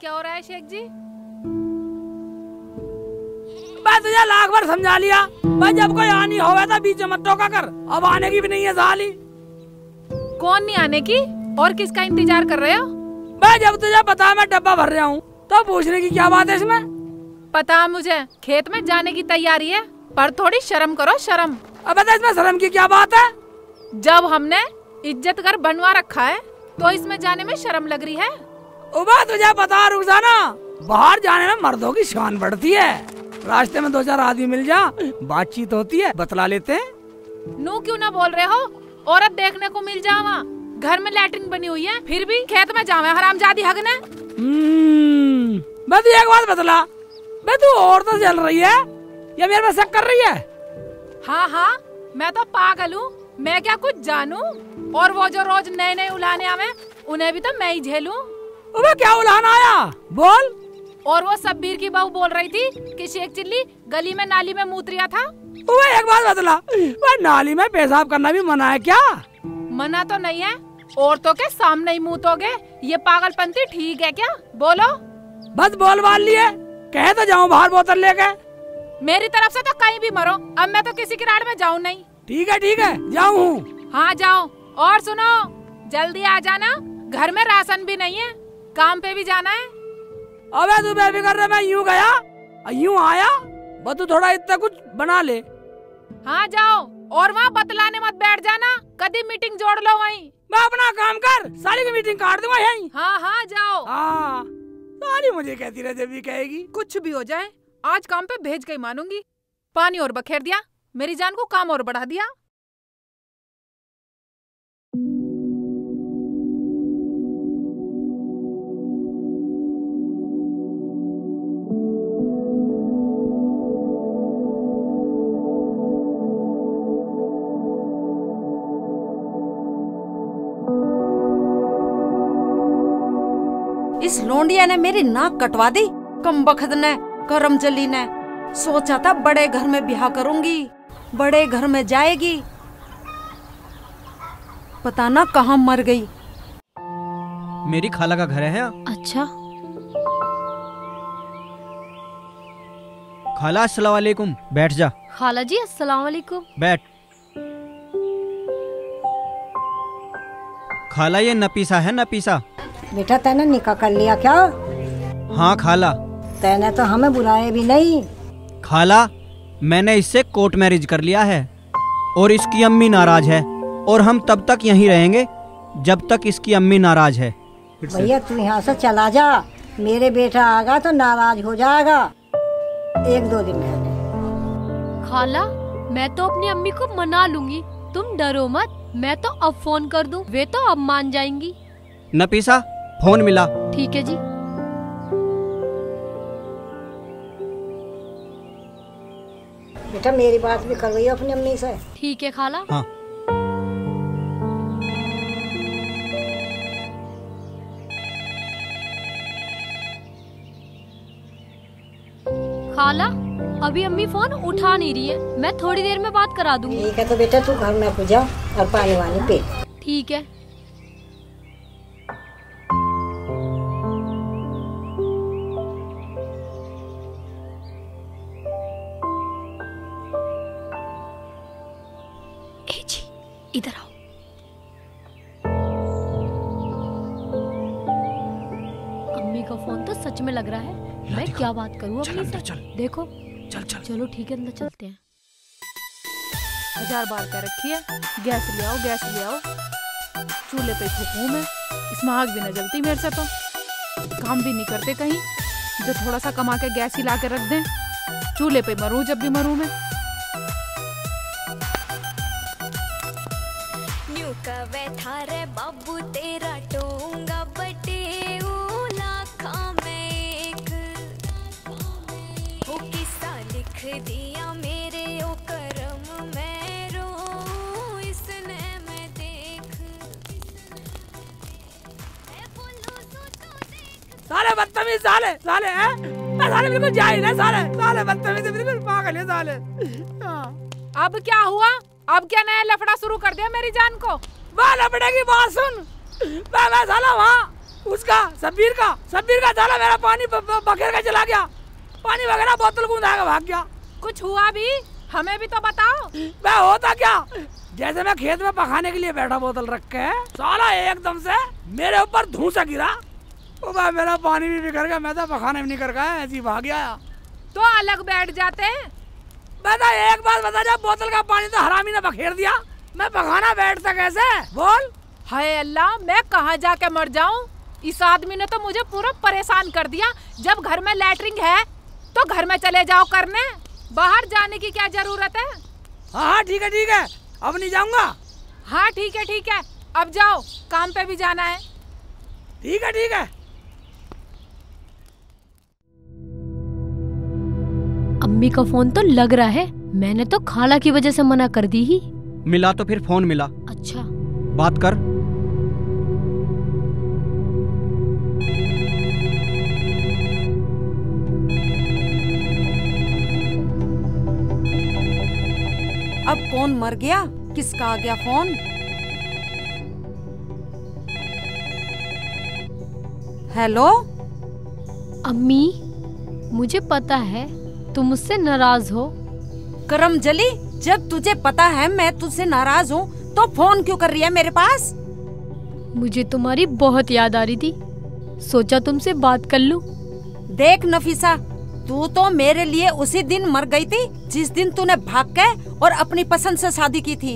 क्या हो रहा है शेख जी? मैं तुझे लाख बार समझा लिया भाई, जब कोई आनी होवे तो बीच में मत टोका कर। अब आने की भी नहीं है साली। कौन नहीं आने की और किसका इंतजार कर रहे हो? भाई जब तुझे पता है मैं डब्बा भर रहा हूँ तो पूछने की क्या बात है इसमें? पता है मुझे, खेत में जाने की तैयारी है, पर थोड़ी शर्म करो शर्म। अब बता इसमें शर्म की क्या बात है? जब हमने इज्जत कर बनवा रखा है तो इसमें जाने में शर्म लग रही है। उबा तुझे पता रुखसाना, बाहर जाने में मर्दों की शान बढ़ती है। रास्ते में 2-4 आदमी मिल जा, बातचीत होती है, बतला लेते हैं। नू क्यों ना बोल रहे हो? औरत देखने को मिल जावा, घर में लैट्रिन बनी हुई है, फिर भी खेत में जावे हरामजादी हगने। मैं एक बात बतला, मैं तू और तो चल रही है या मेरे पे शक कर रही है? हाँ हाँ, मैं तो पागल हूँ, मैं क्या कुछ जानूं? और वो जो रोज नए नए उलाने आवे उन्हें भी तो मैं ही झेलूं। अबे क्या उलाना आया बोल। और वो सब्बीर की बहू बोल रही थी कि शेख चिल्ली गली में नाली में मूत्रिया था। वो एक बात बतला, वो नाली में पेशाब करना भी मना है क्या? मना तो नहीं है, औरतों के सामने ही मूतोगे, ये पागलपंती ठीक है क्या? बोलो। बस बोल बाल लिए, कहे तो जाऊं बाहर बोतल लेके। मेरी तरफ से तो कहीं भी मरो, अब मैं तो किसी की राड में जाऊं नहीं। ठीक है जाऊं। हाँ जाओ, और सुनो जल्दी आ जाना, घर में राशन भी नहीं है, काम पे भी जाना है। अबे तू बेफिक्र रह, मैं यूं गया यूं आया, बस तू थोड़ा इतना कुछ बना ले। हाँ जाओ, और वहाँ बतलाने मत बैठ जाना, कभी मीटिंग जोड़ लो वहीं। मैं अपना काम कर, सारी की मीटिंग काट दूंगा यहीं। हाँ हाँ जाओ। हाँ सारी मुझे कहती रह, जब भी कहेगी। कुछ भी हो जाए आज काम पे भेज के ही मानूंगी। पानी और बखेर दिया, मेरी जान को काम और बढ़ा दिया। इस लोंडिया ने मेरी नाक कटवा दी, कम बखत ने, करमजली ने। सोचा था बड़े घर में ब्याह करूंगी, बड़े घर में जाएगी, पता ना कहाँ मर गई। मेरी खाला का घर है। अच्छा खाला अस्सलाम वालेकुम, बैठ जा। खाला जी अस्सलाम वालेकुम। बैठ। खाला ये नपीसा है, नपीसा। बेटा तैने निकाह कर लिया क्या? हाँ खाला। तैने तो हमें बुलाए भी नहीं। खाला मैंने इससे कोर्ट मैरिज कर लिया है और इसकी अम्मी नाराज है, और हम तब तक यहीं रहेंगे जब तक इसकी अम्मी नाराज है। भैया तू यहाँ से चला जा, मेरे बेटा आगा तो नाराज हो जाएगा 1-2 दिन में। खाला मैं तो अपनी अम्मी को मना लूंगी, तुम डरो मत। मैं तो अब फोन कर दूं, वे तो अब मान जाएंगी। नपीसा फोन मिला। ठीक है जी। बेटा मेरी बात भी कर रही हो अपनी अम्मी से। ठीक है खाला। हाँ। खाला अभी अम्मी फोन उठा नहीं रही है, मैं थोड़ी देर में बात करा दूंगी। ठीक है तो बेटा तू घर में पूजा और पानी वानी पे। ठीक है। ए जी इधर आओ। अम्मी का फोन तो सच में लग रहा है, मैं क्या बात करूँ अम्मी से? देखो चल चल। चलो ठीक है, अंदर चलते हैं। 1000 बार कह रखी है गैस ले आओ, गैस ले आओ। चूल्हे पे फूकूं मैं, इसमें आग भी न जलती मेरे से तो। काम भी नहीं करते कहीं, जो थोड़ा सा कमा के गैस ही ला के रख दें। चूल्हे पे मरूं जब भी मरूं मैं। न्यू कवे थारे बाबू तेरा टोंगा बटे लाखा में एक, वो किस्सा लिख दिया मेरे ओ करम में रो इसने मैं देख। साले बदतमीज साले साले हैं, साले बिल्कुल जाहिल है, साले बदतमीज बिल्कुल पागल है साले। अब क्या हुआ? अब क्या नया लफड़ा शुरू कर दिया मेरी जान को? वहाँ लपड़े की बात सुन। मैं साला वहाँ उसका सब्बीर का साला मेरा पानी बखेर के चला गया। पानी वगैरह बोतल को उठाकर भाग गया। कुछ हुआ भी? हमें भी तो बताओ। मैं होता क्या, जैसे मैं खेत में पकाने के लिए बैठा बोतल रख के, साला एकदम से मेरे ऊपर धूसा गिरा। ओ भाई मेरा पानी भी बिखर गया। मैं तो पकाने भी नहीं कर गया, ऐसे ही भाग गया। तो अलग बैठ जाते। बता एक बात बता, जब बोतल का पानी तो हरामी ने बखेर दिया, मैं पकाना बैठता कैसे? बोल। हाय अल्लाह, मैं कहाँ जाके मर जाऊं? इस आदमी ने तो मुझे पूरा परेशान कर दिया। जब घर में लैट्रिन है तो घर में चले जाओ करने, बाहर जाने की क्या जरूरत है? हाँ ठीक है, अब नहीं जाऊंगा। हाँ ठीक है, अब जाओ, काम पे भी जाना है। ठीक है। अम्मी का फोन तो लग रहा है। मैंने तो खाला की वजह से मना कर दी ही। मिला तो फिर फोन मिला। अच्छा बात कर। अब कौन मर गया? किसका आ गया फोन? हेलो अम्मी, मुझे पता है तुम मुझसे नाराज हो। करमजली, जब तुझे पता है मैं तुझसे नाराज हूँ तो फोन क्यों कर रही है मेरे पास? मुझे तुम्हारी बहुत याद आ रही थी, सोचा तुमसे बात कर लूं। देख नफीसा, तू तो मेरे लिए उसी दिन मर गई थी जिस दिन तूने भाग के और अपनी पसंद से शादी की थी।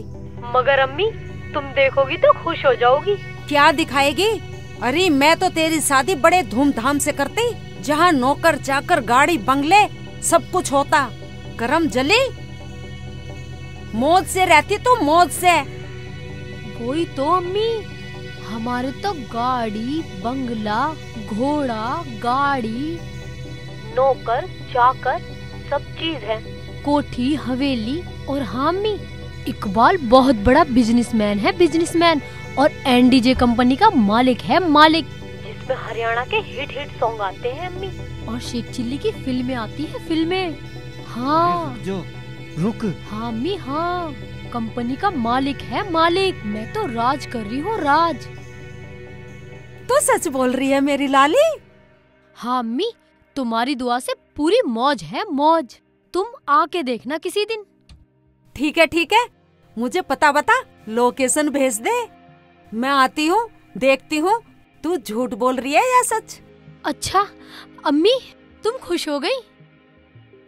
मगर अम्मी, तुम देखोगी तो खुश हो जाओगी। क्या दिखाएगी? अरे मैं तो तेरी शादी बड़े धूमधाम से करती, जहाँ नौकर चाकर गाड़ी बंगले सब कुछ होता। करमजली, मौज से रहती तू, मौज से। वही तो अम्मी, हमारे तो गाड़ी बंगला घोड़ा गाड़ी नौकर चाकर सब चीज है, कोठी हवेली। और हाँ अम्मी, इकबाल बहुत बड़ा बिजनेसमैन है, बिजनेसमैन, और एनडीजे कंपनी का मालिक है, मालिक, जिसमें हरियाणा के हिट सॉन्ग आते हैं अम्मी। और शेख चिल्ली की फिल्में आती है, फिल्में। हाँ जो रुक। हाँ अम्मी, हाँ, कंपनी का मालिक है, मालिक। मैं तो राज कर रही हूँ, राज। तू सच बोल रही है मेरी लाली? हाँ अम्मी, तुम्हारी दुआ से पूरी मौज है, मौज। तुम आके देखना किसी दिन। ठीक है, मुझे पता बता, लोकेशन भेज दे, मैं आती हूँ, देखती हूँ तू झूठ बोल रही है या सच। अच्छा अम्मी, तुम खुश हो गई?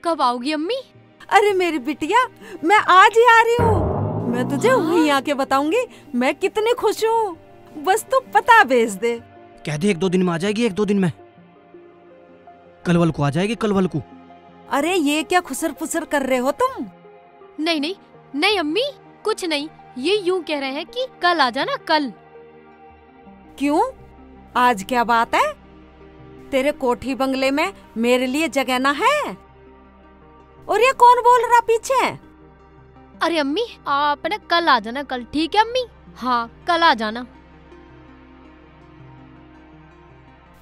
कब आओगी अम्मी? अरे मेरी बिटिया, मैं आज ही आ रही हूँ। मैं तुझे वहीं आके बताऊंगी मैं कितनी खुश हूँ। बस तू पता भेज दे। कह दे 1-2 दिन में आ जाएगी, 1-2 दिन में। कलवल को आ जाएगी, कलवल को। अरे ये क्या खुसर पुसर कर रहे हो तुम? नहीं अम्मी, कुछ नहीं। ये यूं कह रहे हैं कि कल आ जाना, कल। क्यों, आज क्या बात है? तेरे कोठी बंगले में मेरे लिए जगह ना है? और ये कौन बोल रहा पीछे? अरे अम्मी, आपने कल आ जाना, कल। ठीक है अम्मी? हाँ, कल आ जाना।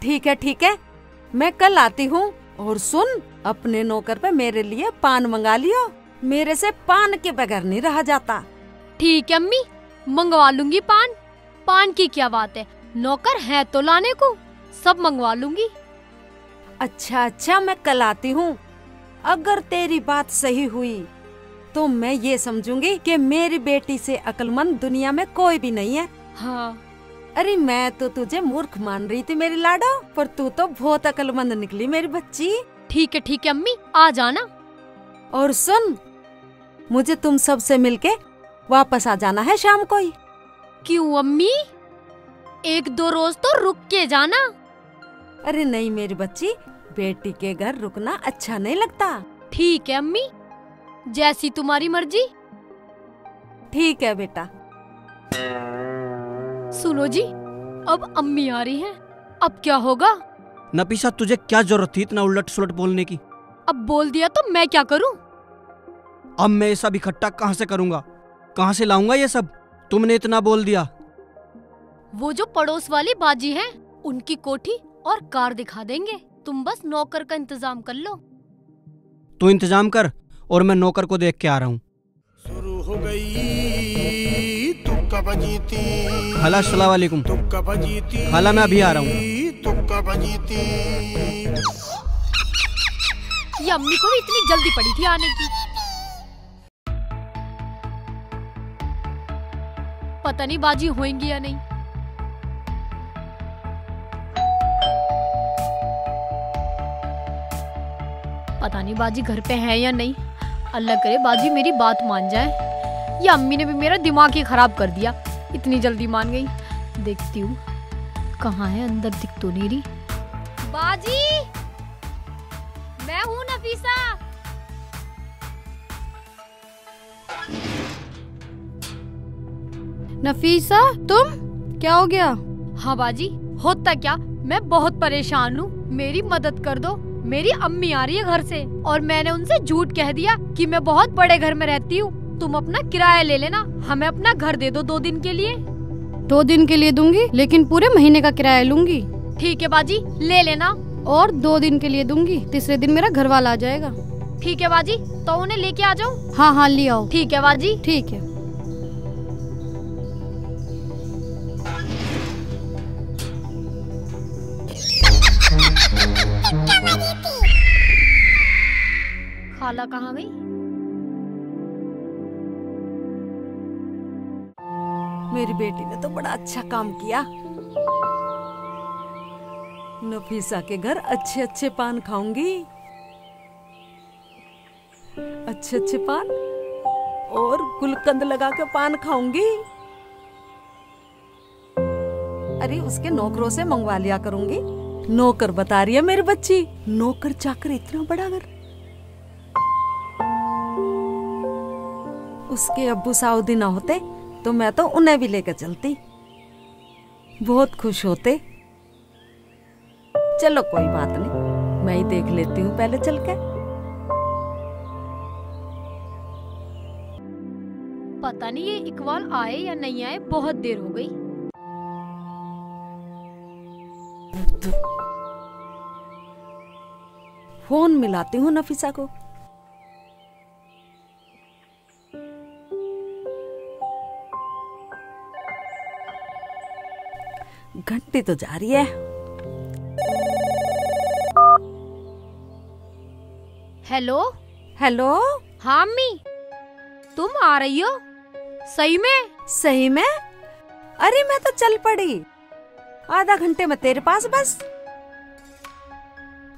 ठीक है, मैं कल आती हूँ। और सुन, अपने नौकर पे मेरे लिए पान मंगा लियो, मेरे से पान के बगैर नहीं रहा जाता। ठीक है अम्मी, मंगवा लूंगी पान। पान की क्या बात है, नौकर है तो लाने को, सब मंगवा लूंगी। अच्छा, मैं कल आती हूँ। अगर तेरी बात सही हुई तो मैं ये समझूंगी कि मेरी बेटी से अक्लमंद दुनिया में कोई भी नहीं है। हाँ। अरे मैं तो तुझे मूर्ख मान रही थी मेरी लाडो, पर तू तो बहुत अक्लमंद निकली मेरी बच्ची। ठीक है अम्मी, आ जाना। और सुन, मुझे तुम सबसे मिलके वापस आ जाना है शाम को ही। क्यों अम्मी? 1-2 रोज तो रुक के जाना। अरे नहीं मेरी बच्ची, बेटी के घर रुकना अच्छा नहीं लगता। ठीक है अम्मी, जैसी तुम्हारी मर्जी। ठीक है बेटा। सुनो जी, अब अम्मी आ रही हैं, अब क्या होगा? नफीसा, तुझे क्या जरूरत थी इतना उलट सुलट बोलने की? अब बोल दिया तो मैं क्या करूं? अब मैं ये सब इकट्ठा कहाँ से करूंगा, कहाँ से लाऊंगा ये सब? तुमने इतना बोल दिया। वो जो पड़ोस वाली बाजी है, उनकी कोठी और कार दिखा देंगे। तुम बस नौकर का इंतजाम कर लो। तू इंतजाम कर और मैं नौकर को देख के आ रहा हूँ। शुरू हो गई तू खाला अस्सलाम वालेकुम। खाला मैं अभी आ रहा हूँ। ये अम्मी को भी इतनी जल्दी पड़ी थी आने की। पता नहीं बाजी होएंगी या नहीं। पता नहीं बाजी घर पे है या नहीं। अल्लाह करे बाजी मेरी बात मान जाए। ये अम्मी ने भी मेरा दिमाग ही खराब कर दिया, इतनी जल्दी मान गई। देखती हूँ कहाँ है, अंदर दिख तो नहीं रही। बाजी मैं हूँ नफीसा। नफीसा तुम, क्या हो गया? हाँ बाजी, होता क्या, मैं बहुत परेशान हूँ, मेरी मदद कर दो। मेरी अम्मी आ रही है घर से और मैंने उनसे झूठ कह दिया कि मैं बहुत बड़े घर में रहती हूँ। तुम अपना किराया ले लेना, हमें अपना घर दे दो 2 दिन के लिए। 2 दिन के लिए दूंगी, लेकिन पूरे महीने का किराया लूंगी। ठीक है बाजी, ले लेना। और 2 दिन के लिए दूंगी, तीसरे दिन मेरा घर वाला आ जाएगा। ठीक है बाजी, तो उन्हें लेके आ जाओ। हाँ हाँ ले आओ। ठीक है बाजी। ठीक है। खाला कहाँ गई? मेरी बेटी ने तो बड़ा अच्छा काम किया। नफीसा के घर अच्छे अच्छे पान खाऊंगी, अच्छे अच्छे पान, और गुलकंद लगा के पान खाऊंगी। अरे उसके नौकरों से मंगवा लिया करूंगी। नौकर बता रही है मेरी बच्ची, नौकर चाकर इतना बड़ा घर। उसके अब्बू सऊदी ना होते तो मैं तो उन्हें भी लेकर चलती, बहुत खुश होते। चलो कोई बात नहीं, मैं ही देख लेती हूँ पहले चल के। पता नहीं ये इकबाल आए या नहीं आए, बहुत देर हो गई। फोन मिलाती हूँ नफीसा को। घंटी तो जा रही है। Hello hello. हाँ अम्मी, तुम आ रही हो? सही में? सही में? अरे मैं तो चल पड़ी, आधा घंटे में तेरे पास बस।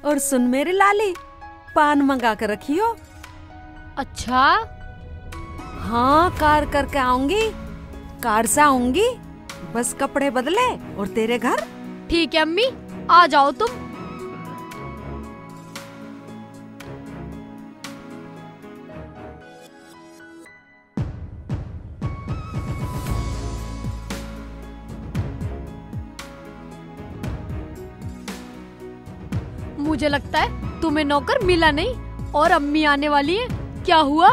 और सुन मेरी लाली, पान मंगा कर रखियो। अच्छा। हाँ कार करके आऊंगी, कार से आऊंगी, बस कपड़े बदले और तेरे घर। ठीक है अम्मी, आ जाओ तुम। मुझे लगता है तुम्हें नौकर मिला नहीं और अम्मी आने वाली है। क्या हुआ?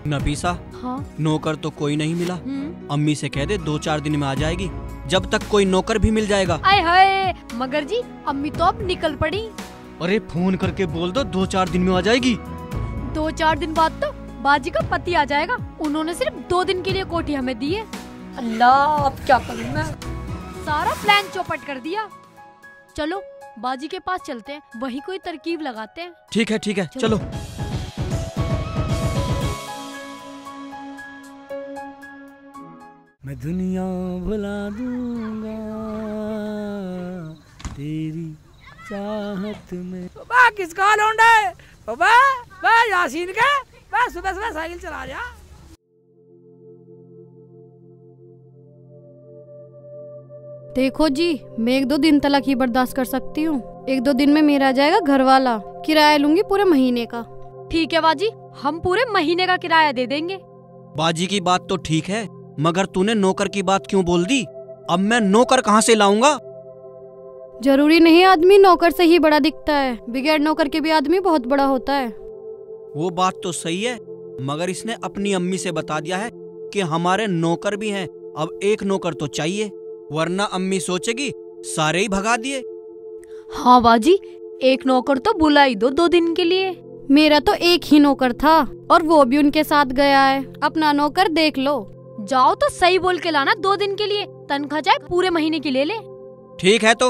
नफीसा, हाँ? नौकर तो कोई नहीं मिला। अम्मी से कह दे 2-4 दिन में आ जाएगी, जब तक कोई नौकर भी मिल जाएगा। आए हाय मगर जी, अम्मी तो अब निकल पड़ी। अरे फोन करके बोल दो 2-4 दिन में आ जाएगी। 2-4 दिन बाद तो बाजी का पति आ जाएगा। उन्होंने सिर्फ 2 दिन के लिए कोठी हमें दी है। अल्लाह, अब क्या करूं मैं? सारा प्लान चौपट कर दिया। चलो बाजी के पास चलते हैं, वही कोई तरकीब लगाते हैं। ठीक है चलो। मैं दुनिया भुला दूंगा तेरी चाहत में। बाबा किसका लौंडा है? बाबा यासीन का, बस सुबह सुबह साइकिल चला जा। देखो जी, मैं 1-2 दिन तक ही बर्दाश्त कर सकती हूँ। 1-2 दिन में मेरा आ जाएगा घर वाला, किराया लूंगी पूरे महीने का। ठीक है बाजी, हम पूरे महीने का किराया दे देंगे। बाजी की बात तो ठीक है, मगर तूने नौकर की बात क्यों बोल दी? अब मैं नौकर कहाँ से लाऊंगा? जरूरी नहीं आदमी नौकर से ही बड़ा दिखता है, बगैर नौकर के भी आदमी बहुत बड़ा होता है। वो बात तो सही है, मगर इसने अपनी अम्मी से बता दिया है कि हमारे नौकर भी हैं, अब एक नौकर तो चाहिए, वरना अम्मी सोचेगी सारे ही भगा दिए। हाँ बाजी, एक नौकर तो बुला ही दो 2 दिन के लिए। मेरा तो एक ही नौकर था और वो भी उनके साथ गया है। अपना नौकर देख लो। जाओ तो सही बोल के लाना, 2 दिन के लिए, तनख्वाह चाहे पूरे महीने की ले ले। ठीक है तो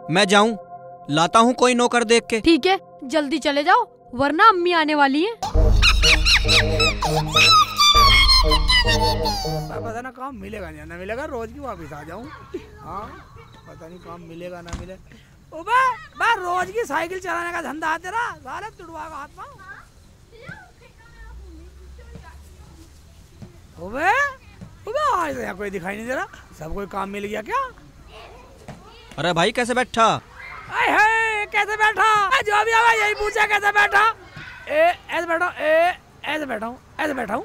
मैं जाऊं, लाता हूँ कोई नौकर देख के। ठीक है, जल्दी चले जाओ वरना अम्मी आने वाली है। पता ना काम मिलेगा ना मिलेगा, रोज की वापस आ जाऊं। हाँ पता नहीं काम मिलेगा ना मिले। बा रोज की साइकिल चलाने का धंधा है तेरा, सारे तुड़वा का हाथ पाँव। आज यहाँ कोई दिखाई नहीं दे रहा, सब कोई काम मिल गया क्या? अरे भाई कैसे बैठा? कैसे बैठा? जो भी आवा यही पूछा कैसे बैठा? ऐसे बैठा, ऐसे बैठा हूँ, ऐसे बैठा हूँ।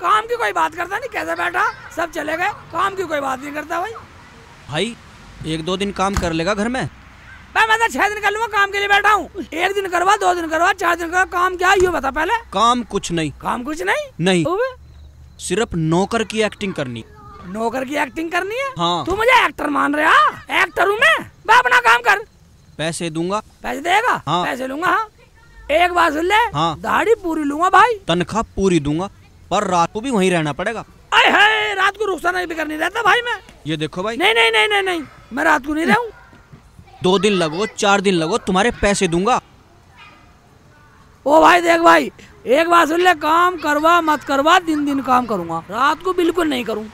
काम की कोई बात करता नहीं, कैसे बैठा? सब चले गए, काम की कोई बात नहीं करता भाई। भाई 1-2 दिन काम कर लेगा घर में? मैं तो 6 दिन कर लूंगा, काम के लिए बैठा हूँ। 1 दिन करवा, 2 दिन करवा, 4 दिन करवा, काम क्या ये बता पहले। काम कुछ नहीं। काम कुछ नहीं? नहीं, सिर्फ नौकर की एक्टिंग करनी। नौकर की एक्टिंग करनी है? हाँ। तू मुझे एक्टर मान रहा? एक्टर हूँ मैं, अपना काम कर। पैसे दूंगा। पैसे देगा? हाँ। पैसे लूंगा। हाँ। एक बात सुन ले, हाँ। दाढ़ी पूरी लूंगा भाई। तनख्वाह पूरी दूंगा, पर रात को भी वहीं रहना पड़ेगा। अरे रात को रुखसाना भी करनी रहता भाई मैं। ये देखो भाई। नहीं नहीं नहीं नहीं नहीं, मैं रात को नहीं रहूं। 2 दिन लगो, 4 दिन लगो, तुम्हारे पैसे दूंगा। ओ भाई देख भाई, एक बात सुन ले, काम करवा मत करवा, दिन काम करूंगा, रात को बिल्कुल नहीं करूँ।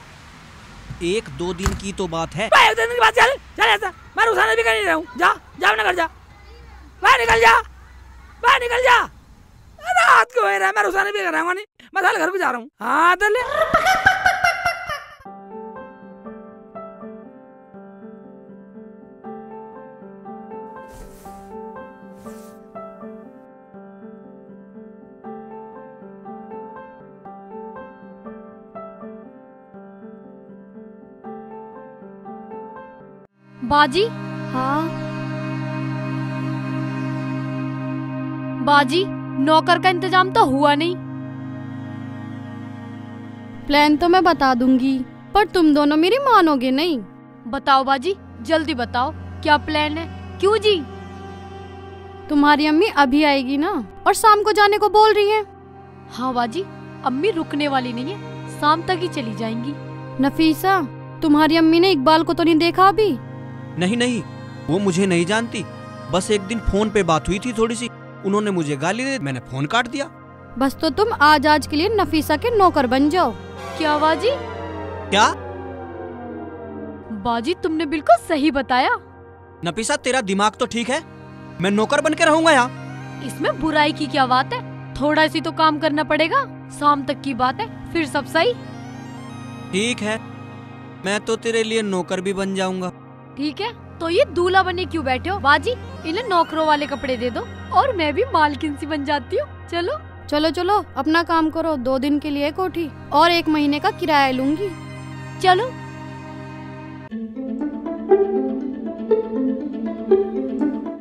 1-2 दिन की तो बात है। 1 दिन की बात, चल चल ऐसा, मैं रुखसाना भी कर नहीं रहूं। जा जा अपना घर जा, बाहर निकल जा, बाहर निकल जा। रात को है, मैं रुखसाना भी कर रहा हूँ, नहीं मैं साले घर को जा रहा हूँ। हाँ तो ले। बाजी, हाँ बाजी, नौकर का इंतजाम तो हुआ नहीं। प्लान तो मैं बता दूंगी, पर तुम दोनों मेरी मानोगे नहीं। बताओ बाजी, जल्दी बताओ क्या प्लान है? क्यों जी? तुम्हारी अम्मी अभी आएगी ना, और शाम को जाने को बोल रही है। हाँ बाजी, अम्मी रुकने वाली नहीं है, शाम तक ही चली जाएंगी। नफीसा, तुम्हारी अम्मी ने इकबाल को तो नहीं देखा अभी? नहीं नहीं, वो मुझे नहीं जानती, बस एक दिन फोन पे बात हुई थी थोड़ी सी, उन्होंने मुझे गाली दी, मैंने फोन काट दिया। बस तो तुम आज के लिए नफीसा के नौकर बन जाओ। क्या बाजी? क्या? बाजी तुमने बिल्कुल सही बताया। नफीसा तेरा दिमाग तो ठीक है, मैं नौकर बन के रहूंगा यहाँ। इसमें बुराई की क्या बात है, थोड़ा सी तो काम करना पड़ेगा, शाम तक की बात है, फिर सब सही। ठीक है, मैं तो तेरे लिए नौकर भी बन जाऊंगा। ठीक है, तो ये दूल्हा बने क्यों बैठे हो? बाजी इन्हें नौकरों वाले कपड़े दे दो और मैं भी मालकिन सी बन जाती हूँ। चलो चलो चलो, अपना काम करो। 2 दिन के लिए कोठी और 1 महीने का किराया लूंगी। चलो।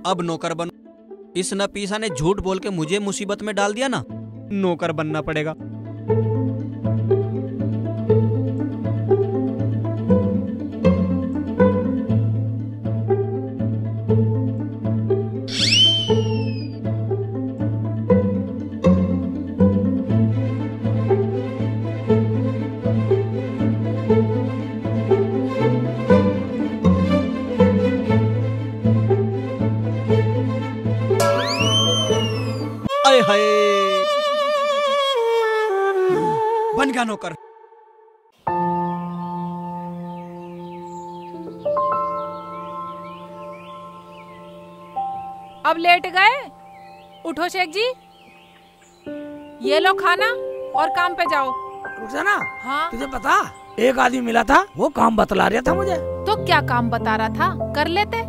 अब नौकर बनो। इस नफीसा ने झूठ बोल के मुझे मुसीबत में डाल दिया ना, नौकर बनना पड़ेगा। हाय, बन गया नौकर। अब लेट गए? उठो शेख जी, ये लो खाना और काम पे जाओ। रुखसाना, हाँ? तुझे पता, एक आदमी मिला था, वो काम बतला रहा था मुझे। तो क्या काम बता रहा था, कर लेते।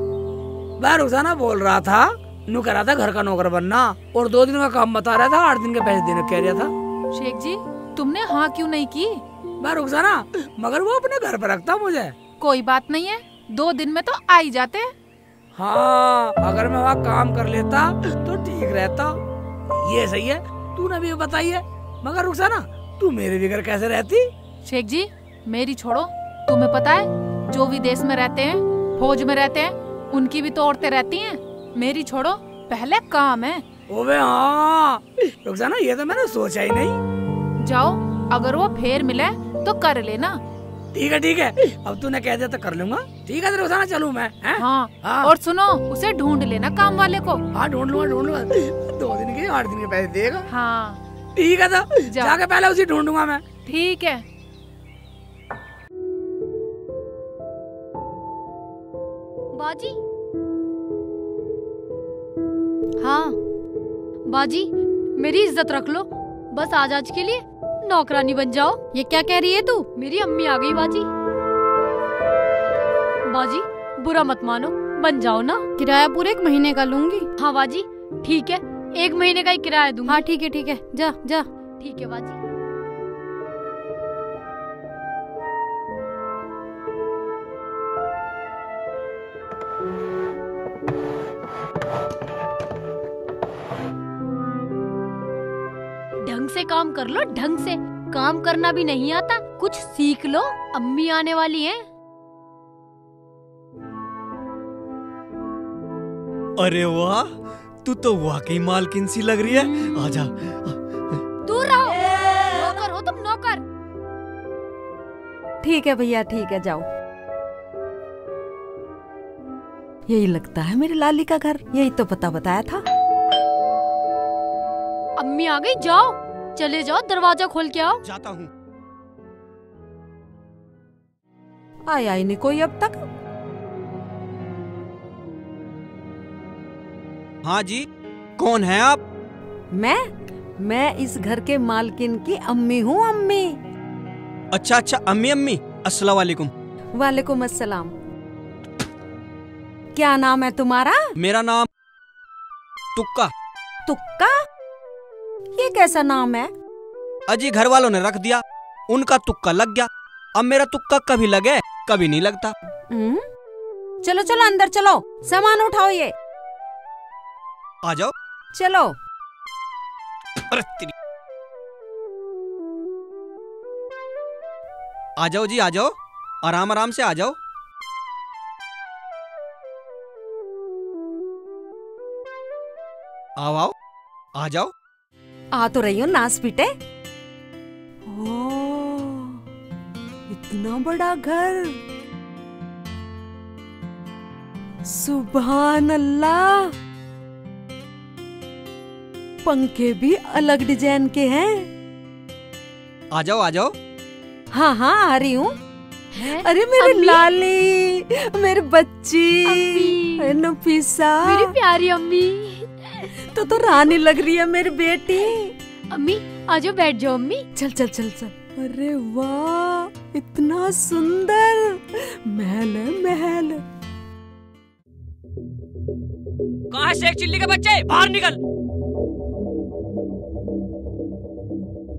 मैं रुखसाना बोल रहा था, नू कह रहा था घर का नौकर बनना, और 2 दिन का काम बता रहा था, 8 दिन के पैसे देने कह रहा था। शेख जी तुमने हाँ क्यों नहीं की? मैं रुखसाना, मगर वो अपने घर पर रखता मुझे। कोई बात नहीं है, 2 दिन में तो आ ही जाते। हाँ, अगर मैं वहाँ काम कर लेता तो ठीक रहता। ये सही है, तूने भी बताई है। मगर रुखसाना, तू मेरे भी घर कैसे रहती? शेख जी मेरी छोड़ो, तुम्हें पता है जो विदेश में रहते हैं, फौज में रहते हैं, उनकी भी तो औरतें रहती हैं। मेरी छोड़ो, पहले काम है। ओबे हाँ रुखसाना, ये तो मैंने सोचा ही नहीं। जाओ अगर वो फिर मिले तो कर लेना। ठीक है, अब तूने कह दिया तो कर लूंगा। ठीक है, रोजाना चलूं मैं हैं? हाँ। और सुनो, उसे ढूंढ लेना काम वाले को। हाँ, ढूंढ लूंगा। 2 दिन के 8 दिन के पैसे देगा। हाँ ठीक है, तो जाके पहले उसे ढूंढूंगा मैं। ठीक है। बाजी, हाँ बाजी, मेरी इज्जत रख लो, बस आज के लिए नौकरानी बन जाओ। ये क्या कह रही है तू? मेरी अम्मी आ गई बाजी। बाजी बुरा मत मानो, बन जाओ ना। किराया पूरे 1 महीने का लूंगी। हाँ बाजी ठीक है, 1 महीने का ही किराया दूंगी। हाँ ठीक है, जा जा। ठीक है बाजी। ढंग से काम कर लो, ढंग से। काम करना भी नहीं आता, कुछ सीख लो, अम्मी आने वाली हैं। अरे वाह, तू तो वाकई मालकिन सी लग रही है। आजा। दूर रहो, नौकर हो तुम, नौकर। ठीक है भैया, ठीक है, जाओ। यही लगता है मेरी लाली का घर, यही तो पता बताया था। अम्मी आ गई, जाओ, चले जाओ, दरवाजा खोल के आओ। जाता हूँ। आया ही नहीं कोई अब तक। हाँ जी, कौन है आप? मैं इस घर के मालकिन की अम्मी हूँ, अम्मी। अच्छा, अम्मी, अस्सलाम वालेकुम। वालेकुम अस्सलाम। क्या नाम है तुम्हारा? मेरा नाम तुक्का। तुक्का? ये कैसा नाम है? अजी घर वालों ने रख दिया, उनका तुक्का लग गया। अब मेरा तुक्का कभी लगे कभी नहीं लगता। चलो चलो अंदर चलो, सामान उठाओ ये। आ जाओ। चलो। अरे तेरी। आ जाओ जी, आ जाओ, आराम आराम से आ जाओ। आओ, आ जाओ। आ तो रही हो, नास पीटे। इतना बड़ा घर, सुभान अल्लाह। पंखे भी अलग डिजाइन के हैं। आ जाओ। हाँ आ रही हूँ। अरे मेरी लाली, मेरी बच्ची, नफीसा, मेरी प्यारी अम्मी। तो रानी लग रही है मेरी बेटी। अम्मी आ जाओ, बैठ जाओ अम्मी। चल। अरे वाह, इतना सुंदर महल है, महल। कहाँ है शेख चिल्ली के बच्चे? बाहर निकल।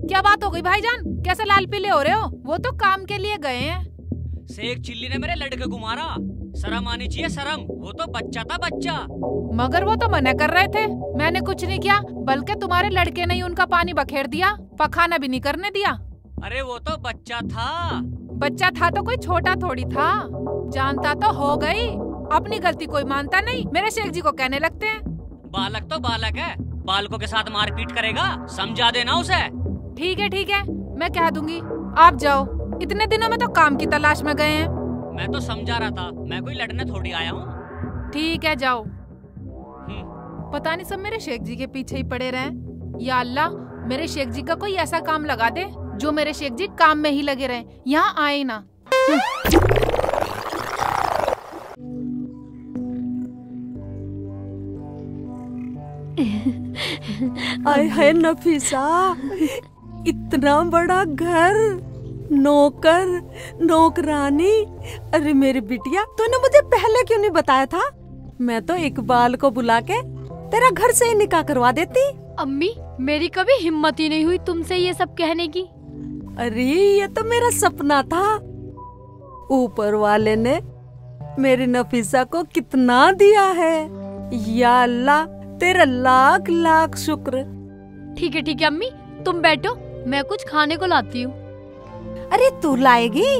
क्या बात हो गई भाईजान? कैसे लाल पीले हो रहे हो? वो तो काम के लिए गए हैं। शेख चिल्ली ने मेरे लड़के को मारा, शर्म आनी चाहिए, शर्म। वो तो बच्चा था, बच्चा। मगर वो तो मना कर रहे थे। मैंने कुछ नहीं किया, बल्कि तुम्हारे लड़के ने ही उनका पानी बखेर दिया, पखाना भी नहीं करने दिया। अरे वो तो बच्चा था। बच्चा था तो कोई छोटा थोड़ी था। जानता तो हो गई, अपनी गलती कोई मानता नहीं, मेरे शेख जी को कहने लगते हैं। बालक तो बालक है, बालकों के साथ मारपीट करेगा, समझा देना उसे। ठीक है, मैं कह दूंगी। आप जाओ, इतने दिनों में तो काम की तलाश में गए हैं। मैं तो समझा रहा था, मैं कोई लड़ने थोड़ी आया हूँ। ठीक है, जाओ। पता नहीं सब मेरे शेख जी के पीछे ही पड़े रहे। या अल्लाह, मेरे शेख जी का कोई ऐसा काम लगा दे जो मेरे शेख जी काम में ही लगे रहे, यहाँ आए ना। आय है नफीसा, इतना बड़ा घर, नौकर, नौकरानी। अरे मेरी बिटिया, तूने मुझे पहले क्यों नहीं बताया था? मैं तो इकबाल को बुला के तेरा घर से ही निकाह करवा देती। अम्मी, मेरी कभी हिम्मत ही नहीं हुई तुमसे ये सब कहने की। अरे ये तो मेरा सपना था। ऊपर वाले ने मेरी नफीसा को कितना दिया है। या अल्लाह, तेरा लाख लाख शुक्र। ठीक है अम्मी, तुम बैठो, मैं कुछ खाने को लाती हूँ। अरे तू लाएगी?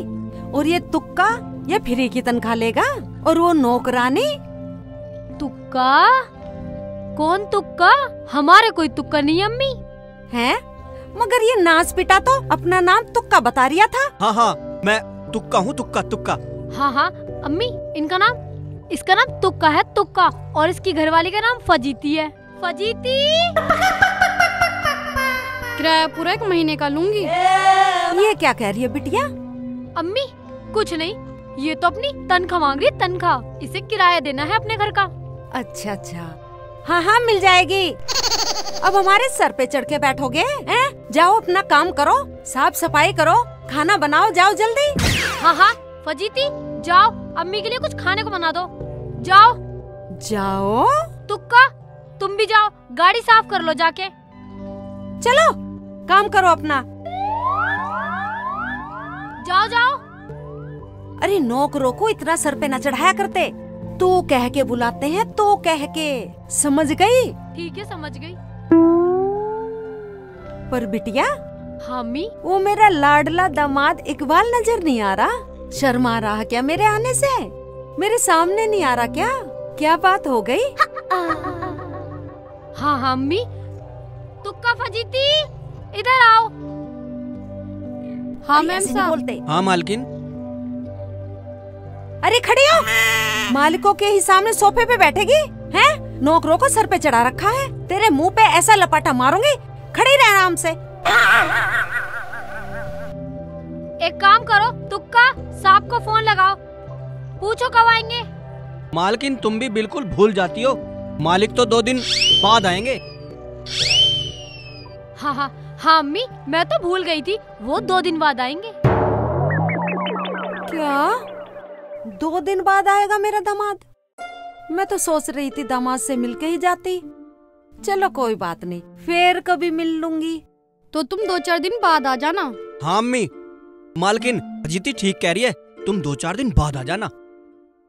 और ये तुक्का, ये फ्री की तनख्वाह लेगा? और वो नौकरानी? तुक्का? कौन तुक्का? हमारे कोई तुक्का नहीं अम्मी। हैं? मगर ये नाच पिटा तो अपना नाम तुक्का बता रिया था। हाँ हाँ, मैं तुक्का हूँ, तुक्का तुक्का। हाँ हाँ अम्मी, इसका नाम तुक्का है, तुक्का। और इसकी घरवाली का नाम फजीती है, फजीती। किराया पूरा 1 महीने का लूंगी। ये क्या कह रही है बिटिया? अम्मी कुछ नहीं, ये तो अपनी तनख्वाह मांग रही है, तनख्वाह। इसे किराया देना है अपने घर का। अच्छा अच्छा, हाँ हाँ मिल जाएगी। अब हमारे सर पे चढ़ के बैठोगे हैं? जाओ अपना काम करो, साफ सफाई करो, खाना बनाओ, जाओ जल्दी। हाँ हाँ फजीती, जाओ अम्मी के लिए कुछ खाने को बना दो, जाओ। जाओ। तुक्का तुम भी जाओ, गाड़ी साफ कर लो जाके। चलो काम करो अपना। जाओ जाओ। अरे नौकरों को इतना सर पे न चढ़ाया करते, तो कह के बुलाते हैं, तो कह के। समझ गई? ठीक है समझ गई। पर बिटिया, हाँ अम्मी। वो मेरा लाडला दामाद इकबाल नजर नहीं आ रहा? शर्मा रहा क्या मेरे आने से? मेरे सामने नहीं आ रहा क्या? क्या बात हो गई? हाँ हाँ अम्मी। तुक्का फजीती इधर आओ। हाँ मैम साहब। बोलते। हाँ मालकिन। अरे खड़ी हो, मालिकों के ही सामने सोफे पे बैठेगी हैं? नौकरों को सर पे चढ़ा रखा है, तेरे मुंह पे ऐसा लपाटा मारूंगी, खड़ी रह आराम से। एक काम करो तुक्का, साहब को फोन लगाओ, पूछो कब आएंगे। मालकिन तुम भी बिल्कुल भूल जाती हो, मालिक तो 2 दिन बाद आएंगे। हाँ हाँ हाँ अम्मी, मैं तो भूल गई थी, वो 2 दिन बाद आएंगे। क्या 2 दिन बाद आएगा मेरा दामाद? मैं तो सोच रही थी दामाद से मिलके ही जाती। चलो कोई बात नहीं, फिर कभी मिल लूंगी। तो तुम 2-4 दिन बाद आ जाना। हाँ अम्मी, मालकिन अजीती ठीक कह रही है, तुम 2-4 दिन बाद आ जाना।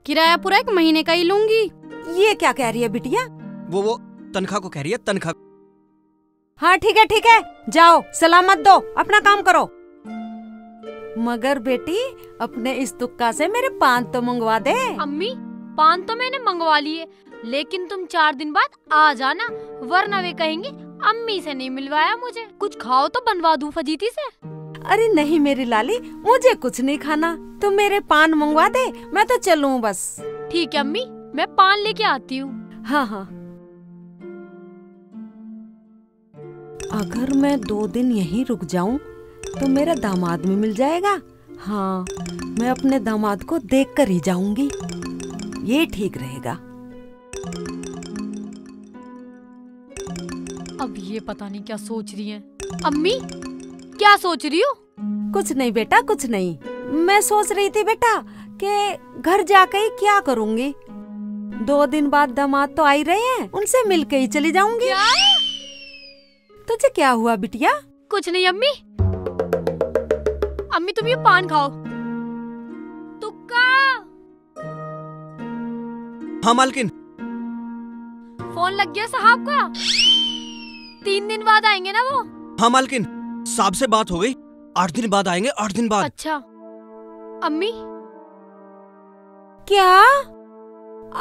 किराया पूरा 1 महीने का ही लूंगी। ये क्या कह रही है बिटिया? वो तनख्वाह को कह रही है, तनख्वाह। हाँ ठीक है, जाओ सलामत दो, अपना काम करो। मगर बेटी, अपने इस तुक्का से मेरे पान तो मंगवा दे। अम्मी पान तो मैंने मंगवा लिए, लेकिन तुम 4 दिन बाद आ जाना, वरना वे कहेंगे अम्मी से नहीं मिलवाया मुझे। कुछ खाओ तो बनवा दूं फजीती से। अरे नहीं मेरी लाली, मुझे कुछ नहीं खाना, तुम मेरे पान मंगवा दे, मैं तो चलूं बस। ठीक है अम्मी, मैं पान लेके आती हूँ। हाँ हाँ। अगर मैं 2 दिन यहीं रुक जाऊं तो मेरा दामाद भी मिल जाएगा। हाँ, मैं अपने दामाद को देख कर ही जाऊंगी, ये ठीक रहेगा। अब ये पता नहीं क्या सोच रही हैं। अम्मी क्या सोच रही हो? कुछ नहीं बेटा, कुछ नहीं। मैं सोच रही थी बेटा कि घर जाकर ही क्या करूंगी। 2 दिन बाद दामाद तो आ ही रहे हैं, उनसे मिलके ही चली जाऊंगी। क्या? तुझे क्या हुआ बिटिया? कुछ नहीं अम्मी। अम्मी तुम ये पान खाओ। तुक्का। हाँ मालकिन। फोन लग गया साहब का, 3 दिन बाद आएंगे ना वो। हाँ मालकिन, साहब से बात हो गई, 8 दिन बाद आएंगे, 8 दिन बाद। अच्छा अम्मी। क्या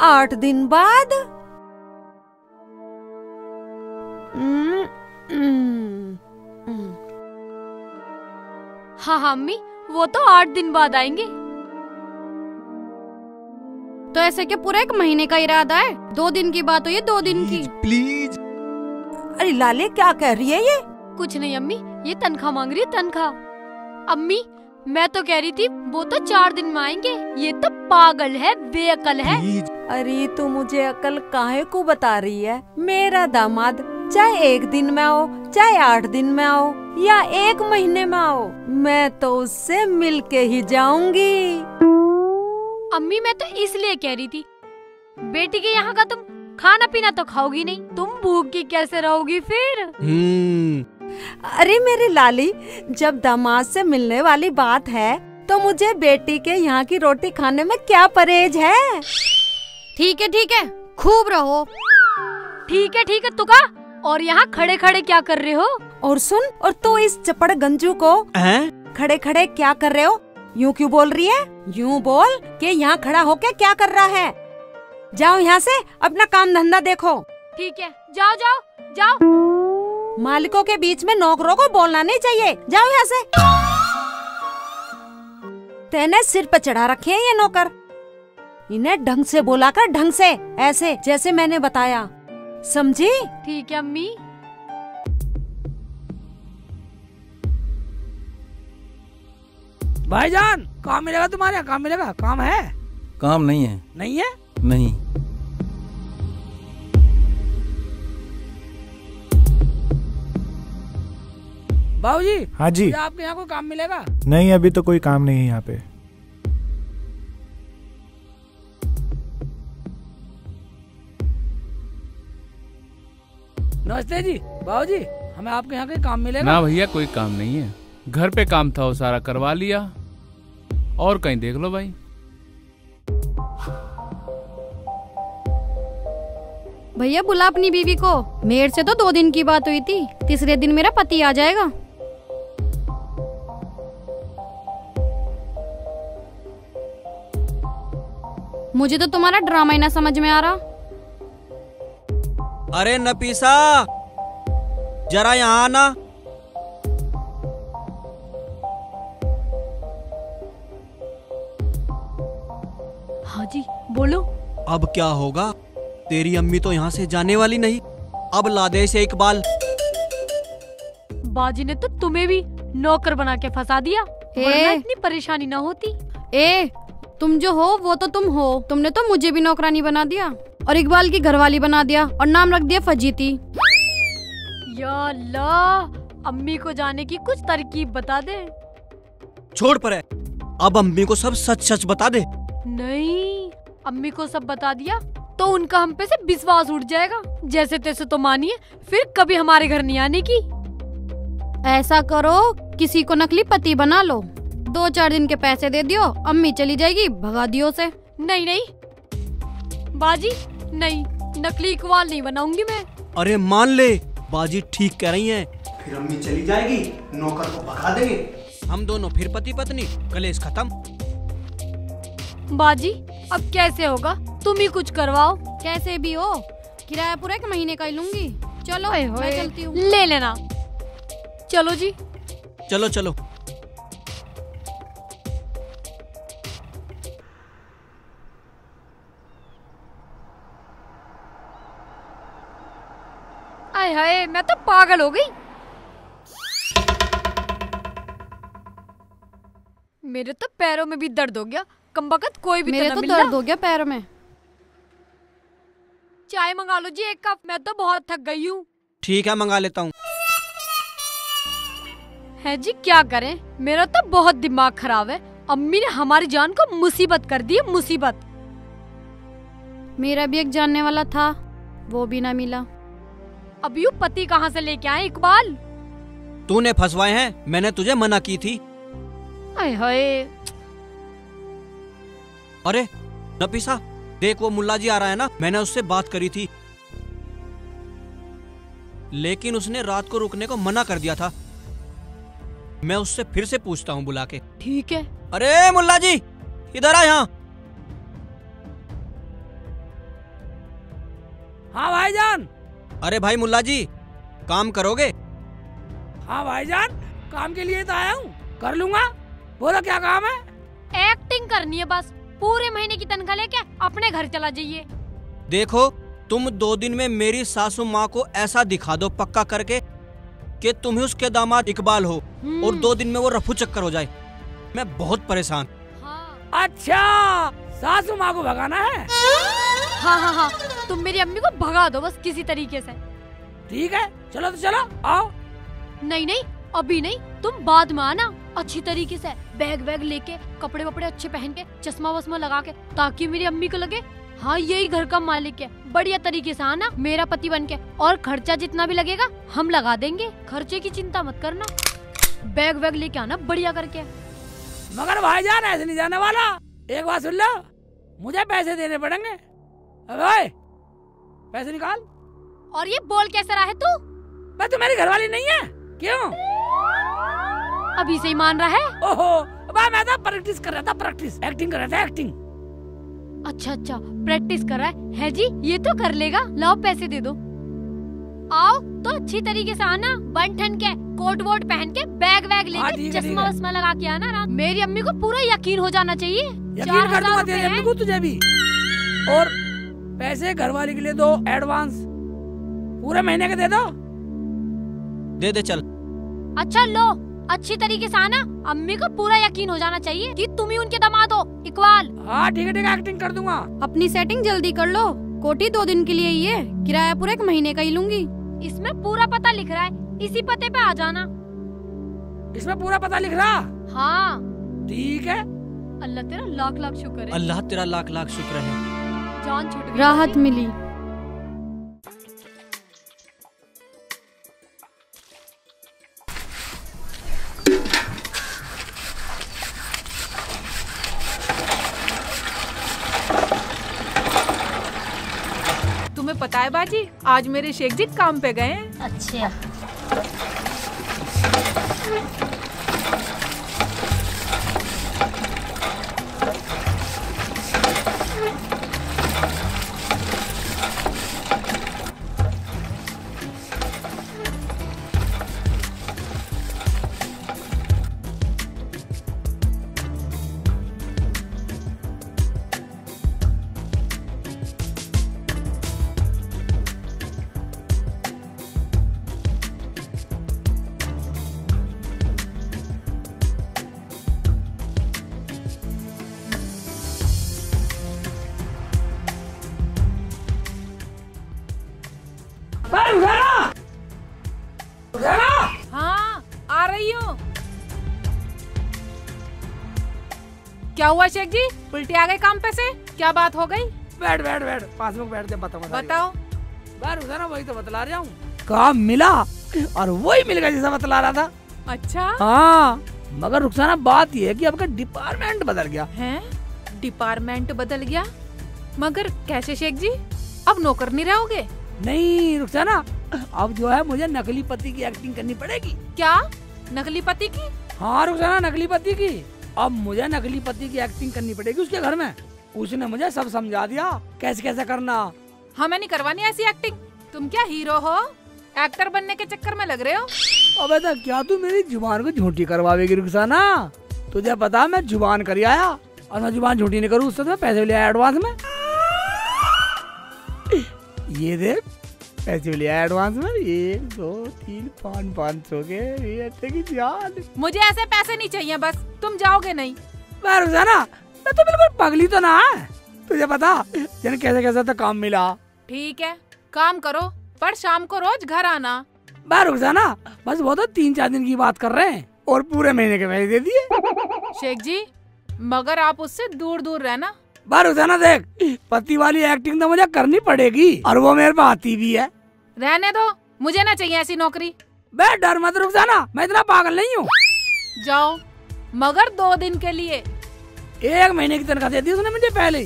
8 दिन बाद? हाँ हाँ अम्मी, वो तो 8 दिन बाद आएंगे। तो ऐसे क्या पूरा 1 महीने का इरादा है? 2 दिन की बात हो ये, 2 दिन की। प्लीज। अरे लाले क्या कह रही है ये? कुछ नहीं अम्मी, ये तनख्वाह मांग रही है, तनख्वाह। अम्मी मैं तो कह रही थी वो तो 4 दिन में आएंगे, ये तो पागल है, बेअकल है। अरे तू मुझे अकल काहे को बता रही है? मेरा दामाद चाहे 1 दिन में आओ, चाहे 8 दिन में आओ, या 1 महीने में आओ, मैं तो उससे मिलके ही जाऊंगी। अम्मी मैं तो इसलिए कह रही थी, बेटी के यहाँ का तुम खाना पीना तो खाओगी नहीं, तुम भूखी कैसे रहोगी फिर? अरे मेरी लाली, जब दामाद से मिलने वाली बात है तो मुझे बेटी के यहाँ की रोटी खाने में क्या परहेज है? ठीक है, खूब रहो। ठीक है तुका। और यहाँ खड़े खड़े क्या कर रहे हो? और सुन, और तू इस चपड़ गंजू को खड़े खड़े क्या कर रहे हो यूँ क्यों बोल रही है? यूँ बोल कि यहाँ खड़ा होके क्या कर रहा है। जाओ यहाँ से, अपना काम धंधा देखो। ठीक है, जाओ जाओ जाओ। मालिकों के बीच में नौकरों को बोलना नहीं चाहिए। जाओ यहाँ से। तेने सिर पे चढ़ा रखे हैं ये नौकर। इन्हें ढंग से बोला कर, ढंग से, ऐसे जैसे मैंने बताया, समझी? ठीक है अम्मी। भाईजान काम मिलेगा तुम्हारे यहाँ? काम मिलेगा? काम है? काम नहीं है। नहीं है? नहीं। बाबूजी। हाँ जी। आपके यहाँ कोई काम मिलेगा? नहीं, अभी तो कोई काम नहीं है यहाँ पे। नमस्ते जी। बाबूजी हमें आपके यहाँ कोई काम मिलेगा? ना भैया कोई काम नहीं है, घर पे काम था वो सारा करवा लिया, और कहीं देख लो भाई। भैया बुला अपनी बीवी को। मेरे से तो 2 दिन की बात हुई थी, तीसरे दिन मेरा पति आ जाएगा। मुझे तो तुम्हारा ड्रामा ही ना समझ में आ रहा। अरे नफीसा, जरा यहाँ आना। हाँ जी बोलो। अब क्या होगा? तेरी अम्मी तो यहाँ से जाने वाली नहीं। अब ला दे इसे इकबाल। बाजी ने तो तुम्हें भी नौकर बना के फंसा दिया, वरना इतनी परेशानी ना होती। तुम जो हो वो तो तुम हो। तुमने तो मुझे भी नौकरानी बना दिया और इकबाल की घरवाली बना दिया और नाम रख दिया फजीती। या अल्लाह, अम्मी को जाने की कुछ तरकीब बता दे। छोड़ पर है, अब अम्मी को सब सच सच बता दे। नहीं, अम्मी को सब बता दिया तो उनका हम पे से विश्वास उठ जाएगा। जैसे तैसे तो मानिए, फिर कभी हमारे घर नहीं आने की। ऐसा करो, किसी को नकली पति बना लो, 2-4 दिन के पैसे दे दियो, अम्मी चली जाएगी, भगा दियो से। नहीं नहीं बाजी, नहीं, नकली इकबाल नहीं बनाऊंगी मैं। अरे मान ले, बाजी ठीक कह रही हैं। फिर अम्मी चली जाएगी, नौकर को भगा देंगे, हम दोनों फिर पति पत्नी, कलेश खत्म। बाजी अब कैसे होगा? तुम ही कुछ करवाओ। कैसे भी हो, किराया पूरा 1 महीने का ही लूंगी। चलो मैं चलती हूँ। ले लेना। चलो जी। चलो चलो। आय हाय, मैं तो पागल हो गई। मेरे तो पैरों में भी दर्द हो गया। कमबख्त कोई भी मेरे तो तो मिल दर्द हो गया पैरों में। चाय मंगा लो जी 1 कप, मैं तो बहुत थक गई हूँ। ठीक है, मंगा लेता हूँ। है जी, क्या करें, मेरा तो बहुत दिमाग खराब है। अम्मी ने हमारी जान को मुसीबत कर दी है, मुसीबत। मेरा भी एक जानने वाला था, वो भी ना मिला। अब यूँ पति कहाँ से लेके आए इकबाल? तूने फंसवाए हैं, मैंने तुझे मना की थी। आय हाय। अरे नफीसा, देख वो मुल्ला जी आ रहा है ना, मैंने उससे बात करी थी, लेकिन उसने रात को रुकने को मना कर दिया था। मैं उससे फिर से पूछता हूँ बुला के। ठीक है। अरे मुल्ला जी, इधर आ यहाँ। हाँ भाईजान। अरे भाई मुल्ला जी, काम करोगे? हाँ भाईजान, काम के लिए तो आया हूँ, कर लूंगा। बोलो क्या काम है? एक्टिंग करनी है बस। पूरे महीने की तनख्वाह लेके अपने घर चला जाइए। देखो, तुम 2 दिन में मेरी सासू माँ को ऐसा दिखा दो पक्का करके कि तुम ही उसके दामाद इकबाल हो, और 2 दिन में वो रफू चक्कर हो जाए। मैं बहुत परेशान। हाँ। अच्छा, सासू माँ को भगाना है? हाँ, तुम मेरी अम्मी को भगा दो बस किसी तरीके से। ठीक है, चलो तो चलो, आओ। नहीं, अभी नहीं, तुम बाद में आना अच्छी तरीके से, बैग वैग लेके, कपड़े वपड़े अच्छे पहन के, चश्मा वस्मा लगा के, ताकि मेरी अम्मी को लगे हाँ यही घर का मालिक है। बढ़िया तरीके से आना मेरा पति बन के, और खर्चा जितना भी लगेगा हम लगा देंगे, खर्चे की चिंता मत करना। बैग वैग लेके आना बढ़िया करके। मगर भाईजान ऐसे नहीं जाने वाला। एक बात सुन लो, मुझे पैसे देने पड़ेंगे। अबे पैसे निकाल। और ये बोल कैसे रहा है तू? मैं तुम्हारी घरवाली नहीं है, क्यों? अभी से ही मान रहा है? ओहो, मैं तो प्रैक्टिस कर रहा था, प्रैक्टिस, एक्टिंग कर रहा था, एक्टिंग। अच्छा, प्रैक्टिस कर रहा है जी, ये तो कर लेगा। लाओ पैसे दे दो। आओ तो अच्छी तरीके से आना, बन ठन के, कोट वोट पहन के, बैग वैग हाँ, लेके, ठीक है, चश्मा ठीक है। वश्मा लगा के आना रात। मेरी अम्मी को पूरा यकीन हो जाना चाहिए। यकीन कर दूंगा तेरी अम्मी को, तुझे भी। और पैसे घरवाली के लिए दो एडवांस, पूरे महीने के दे दो। दे चल। अच्छा लो, अच्छी तरीके से आना, अम्मी को पूरा यकीन हो जाना चाहिए कि तुम ही उनके दामाद हो, इकबाल। हाँ ठीक है, एक्टिंग कर दूंगा। अपनी सेटिंग जल्दी कर लो, कोठी 2 दिन के लिए ही है, किराया पूरा 1 महीने का ही लूंगी। इसमें पूरा पता लिख रहा है, इसी पते पे आ जाना। इसमें पूरा पता लिख रहा? हाँ ठीक है। अल्लाह तेरा लाख लाख शुक्र है। अल्लाह तेरा लाख लाख शुक्र है। जान छूट गई। राहत मिली। तुम्हें पता है बाजी, आज मेरे शेख जी काम पे गए हैं। अच्छा। हाँ आ रही हूँ। क्या हुआ शेख जी, उल्टे आ गए काम पे से? क्या बात हो गई? बैठ बैठ बैठ, पास में बैठ दे, बताओ। रुखसाना वही तो बतला रहा हूँ, काम मिला और वही मिल गया जैसा बतला रहा था। अच्छा हाँ, मगर रुखसाना बात ये है कि आपका डिपार्टमेंट बदल गया है। डिपार्टमेंट बदल गया? मगर कैसे शेख जी, अब नौकर नहीं रहोगे? नहीं रुखसाना, अब जो है मुझे नकली पति की एक्टिंग करनी पड़ेगी। क्या नकली पति की? हाँ रुखसाना, नकली पति की। अब मुझे नकली पति की एक्टिंग करनी पड़ेगी उसके घर में। उसने मुझे सब समझा दिया कैसे कैसे करना। हमें नहीं करवानी ऐसी एक्टिंग। तुम क्या हीरो हो, एक्टर बनने के चक्कर में लग रहे हो? अबे तो क्या तू मेरी जुबान को झूठी करवावेगी रुखसाना? तुझे पता मैं जुबान कर आया, और मैं जुबान झूठी नहीं करूँ उससे तो पैसे ले आया एडवांस में। ये देख, पैसे लिया एडवांस में, 1 2 3 500 के। ये जान, मुझे ऐसे पैसे नहीं चाहिए, बस तुम जाओगे नहीं। रुखसाना, मैं तो बिल्कुल पगली तो ना है, तुझे पता जन कैसे कैसे तो काम मिला। ठीक है, काम करो, पर शाम को रोज घर आना। रुखसाना, बस वो तो 3-4 दिन की बात कर रहे हैं और पूरे महीने के पैसे दे दिए। शेख जी, मगर आप उससे दूर दूर रहना। रुखसाना देख, पति वाली एक्टिंग तो मुझे करनी पड़ेगी और वो मेरे पे आती भी है। रहने दो, मुझे ना चाहिए ऐसी नौकरी। बे डर मत रुखसाना, मैं इतना पागल नहीं हूँ। जाओ, मगर 2 दिन के लिए। 1 महीने की तनख्वाह दे दी उसने मुझे पहले।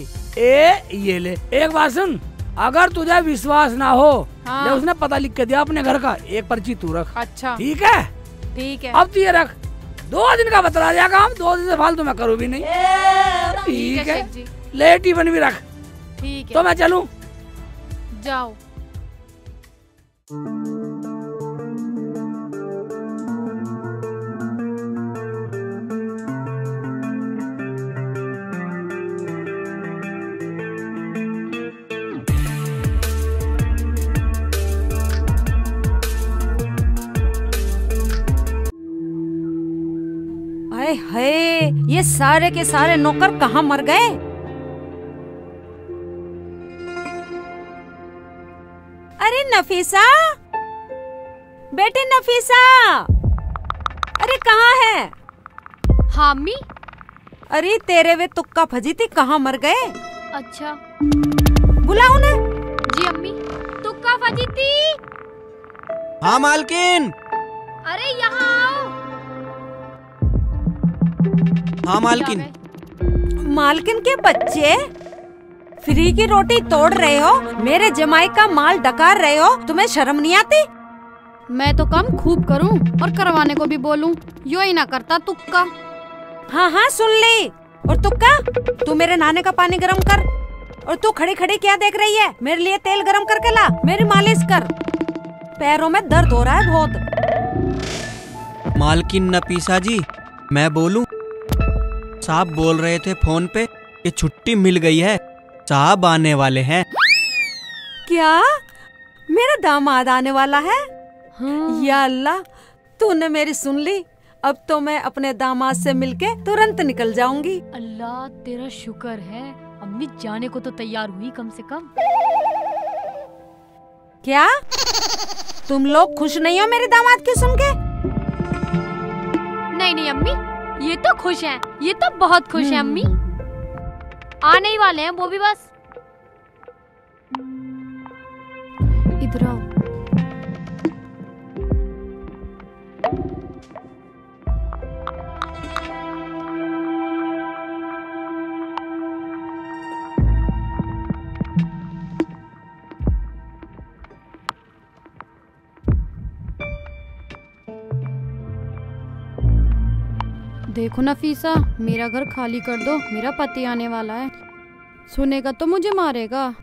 ये ले, एक बात सुन, अगर तुझे विश्वास ना हो, हाँ। ले उसने पता लिख के दिया अपने घर का, एक पर्ची तू रख। अच्छा ठीक है? ठीक है। अब तू ये रख, 2 दिन का बतला दिया काम, 2 दिन से फालतू मैं करूँ भी नहीं। ठीक है, शेख जी। ले टिफिन भी रख। ठीक है, तो मैं चलूं? जाओ। हाय हाय, ये सारे के सारे नौकर कहाँ मर गए? अरे नफीसा, बेटे नफीसा, अरे कहाँ है? हाँ अम्मी। अरे तेरे वे तुक्का फजीती कहाँ मर गए? अच्छा बुलाओ ना। जी अम्मी। तुक्का फजीती। हाँ मालकिन। अरे यहाँ आओ। हाँ मालकिन। मालकिन के बच्चे, फ्री की रोटी तोड़ रहे हो, मेरे जमाई का माल डकार रहे हो, तुम्हें शर्म नहीं आती? मैं तो काम खूब करूं और करवाने को भी बोलूं, यो ही ना करता तुक्का। हाँ हाँ सुन ली। और तुक्का, तू मेरे नहाने का पानी गरम कर। और तू खड़ी खड़ी क्या देख रही है? मेरे लिए तेल गरम करके ला, मेरी मालिश कर। पैरों में दर्द हो रहा है बहुत। मालकिन नफीसा जी, मैं बोलूं? साहब बोल रहे थे फोन पे कि छुट्टी मिल गई है, साहब आने वाले हैं। क्या मेरा दामाद आने वाला है? या अल्लाह, तूने मेरी सुन ली। अब तो मैं अपने दामाद से मिलके तुरंत निकल जाऊंगी। अल्लाह तेरा शुक्र है, अम्मी जाने को तो तैयार हुई कम से कम। क्या तुम लोग खुश नहीं हो मेरे दामाद की सुन के? नहीं नहीं अम्मी, ये तो खुश हैं, ये तो बहुत खुश हैं अम्मी। आने ही वाले हैं वो भी बस। इधर आओ। देखो नफीसा, मेरा घर खाली कर दो, मेरा पति आने वाला है। सुनेगा तो मुझे मारेगा।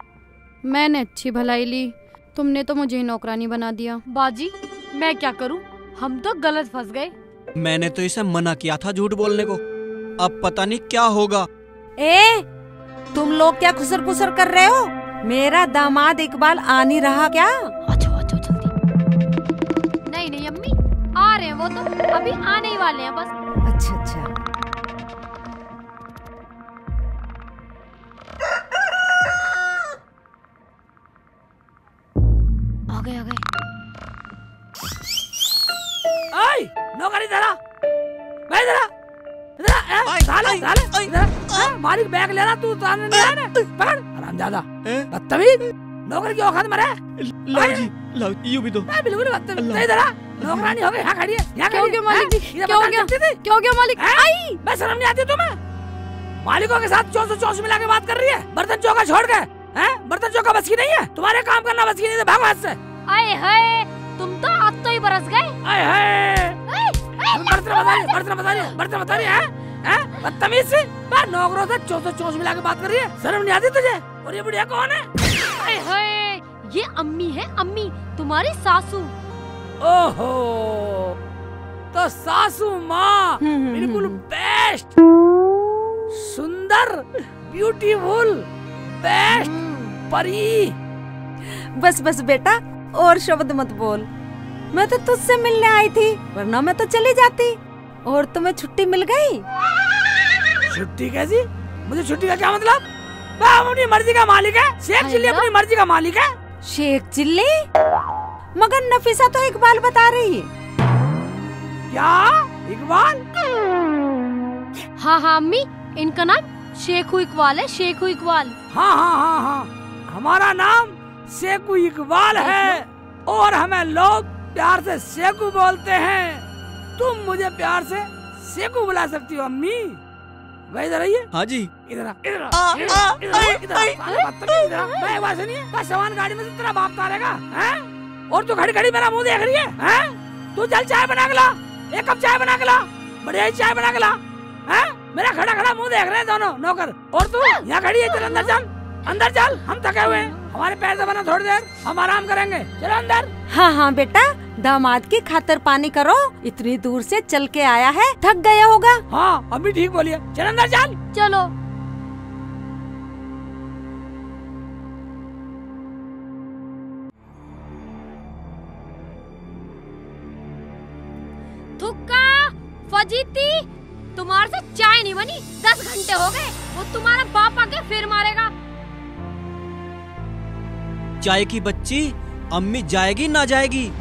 मैंने अच्छी भलाई ली, तुमने तो मुझे ही नौकरानी बना दिया। बाजी मैं क्या करूं, हम तो गलत फंस गए। मैंने तो इसे मना किया था झूठ बोलने को, अब पता नहीं क्या होगा। तुम लोग क्या खुसर पुसर कर रहे हो? मेरा दामाद इकबाल आ नहीं रहा क्या? अच्छा जल्दी। नहीं नहीं अम्मी, आ रहे हैं वो तो, अभी आने ही वाले हैं बस। अच्छा अच्छा। आ गए। आई नौकरी जरा, भाई जरा मालिक बैग ले रहा, तू ताने नहीं आया ना? पकड़ हरामजादा, बदतमीज, नौकरी की औकात मरे। लाओ यूं भी दो। बिल्कुल बदतमीज, नहीं जरा नौकरानी हो गई, यहाँ खड़ी है, यहाँ क्या हो गया मालिक जी? क्या हो गया मालिक? आई मैं शर्म नहीं आती तुम्हें? मालिकों के साथ 400 मिला के बात कर रही है, बर्तन चौका छोड़ के। बर्तन चौका बस की नहीं है तुम्हारे, काम करना बस की नहीं है, भागो हाथ से। आए हाय, तुम तो आज तो ही बरस गए। आए हाय, बर्तन बता रही है, बदतमीज से नौकरों से 400 मिला के बात कर रही है, शर्म नहीं आती तुझे? और ये बुढ़िया कौन है? आए हाय, ये अम्मी है, अम्मी तुम्हारी सासू। ओहो, तो सासू माँ बिल्कुल बेस्ट, सुंदर, ब्यूटीफुल, बेस्ट परी। बस बेटा, और शब्द मत बोल। मैं तो तुझसे मिलने आई थी, वरना मैं तो चली जाती। और तुम्हें छुट्टी मिल गई? छुट्टी कैसी? मुझे छुट्टी का क्या मतलब? मैं अपनी मर्जी का मालिक है, शेख चिल्ली अपनी मर्जी का मालिक है। शेख चिल्ली? मगर नफीसा तो इकबाल बता रही है। क्या इकबाल? हाँ अम्मी, इनका नाम शेखू इकबाल है, शेखू इकबाल। हाँ, हमारा नाम शेखू इकबाल है, और हमें लोग प्यार से शेखू बोलते हैं। तुम मुझे प्यार से शेखू बुला सकती हो अम्मी। भाई इधर आइए। हाँ जी। इधर मैं बात सुनिए, बस सवान गाड़ी में से तेरा बाप तारेगा, हैं? और तू खड़ी खड़ी मेरा मुंह देख रही है, हैं? तू चल चाय बना के ला, 1 कप चाय बना के ला, बढ़िया ही चाय बना के ला, हैं? मेरा खड़ा खड़ा मुंह देख रहे हैं दोनों नौकर, और तू यहाँ खड़ी है। चल अंदर चल, हम थके हुए हैं, हमारे पैर दबाना थोड़ी देर, हम आराम करेंगे, चलो अंदर। हाँ बेटा, दामाद की खातर पानी करो, इतनी दूर से चल के आया है, थक गया होगा। हाँ अभी ठीक बोलिए, चल अंदर चल। चलो। थुक्का, फजीती, तुम्हारे से चाय नहीं बनी, 10 घंटे हो गए, वो तुम्हारा बाप आके फिर मारेगा। चाय की बच्ची, अम्मी जाएगी ना जाएगी?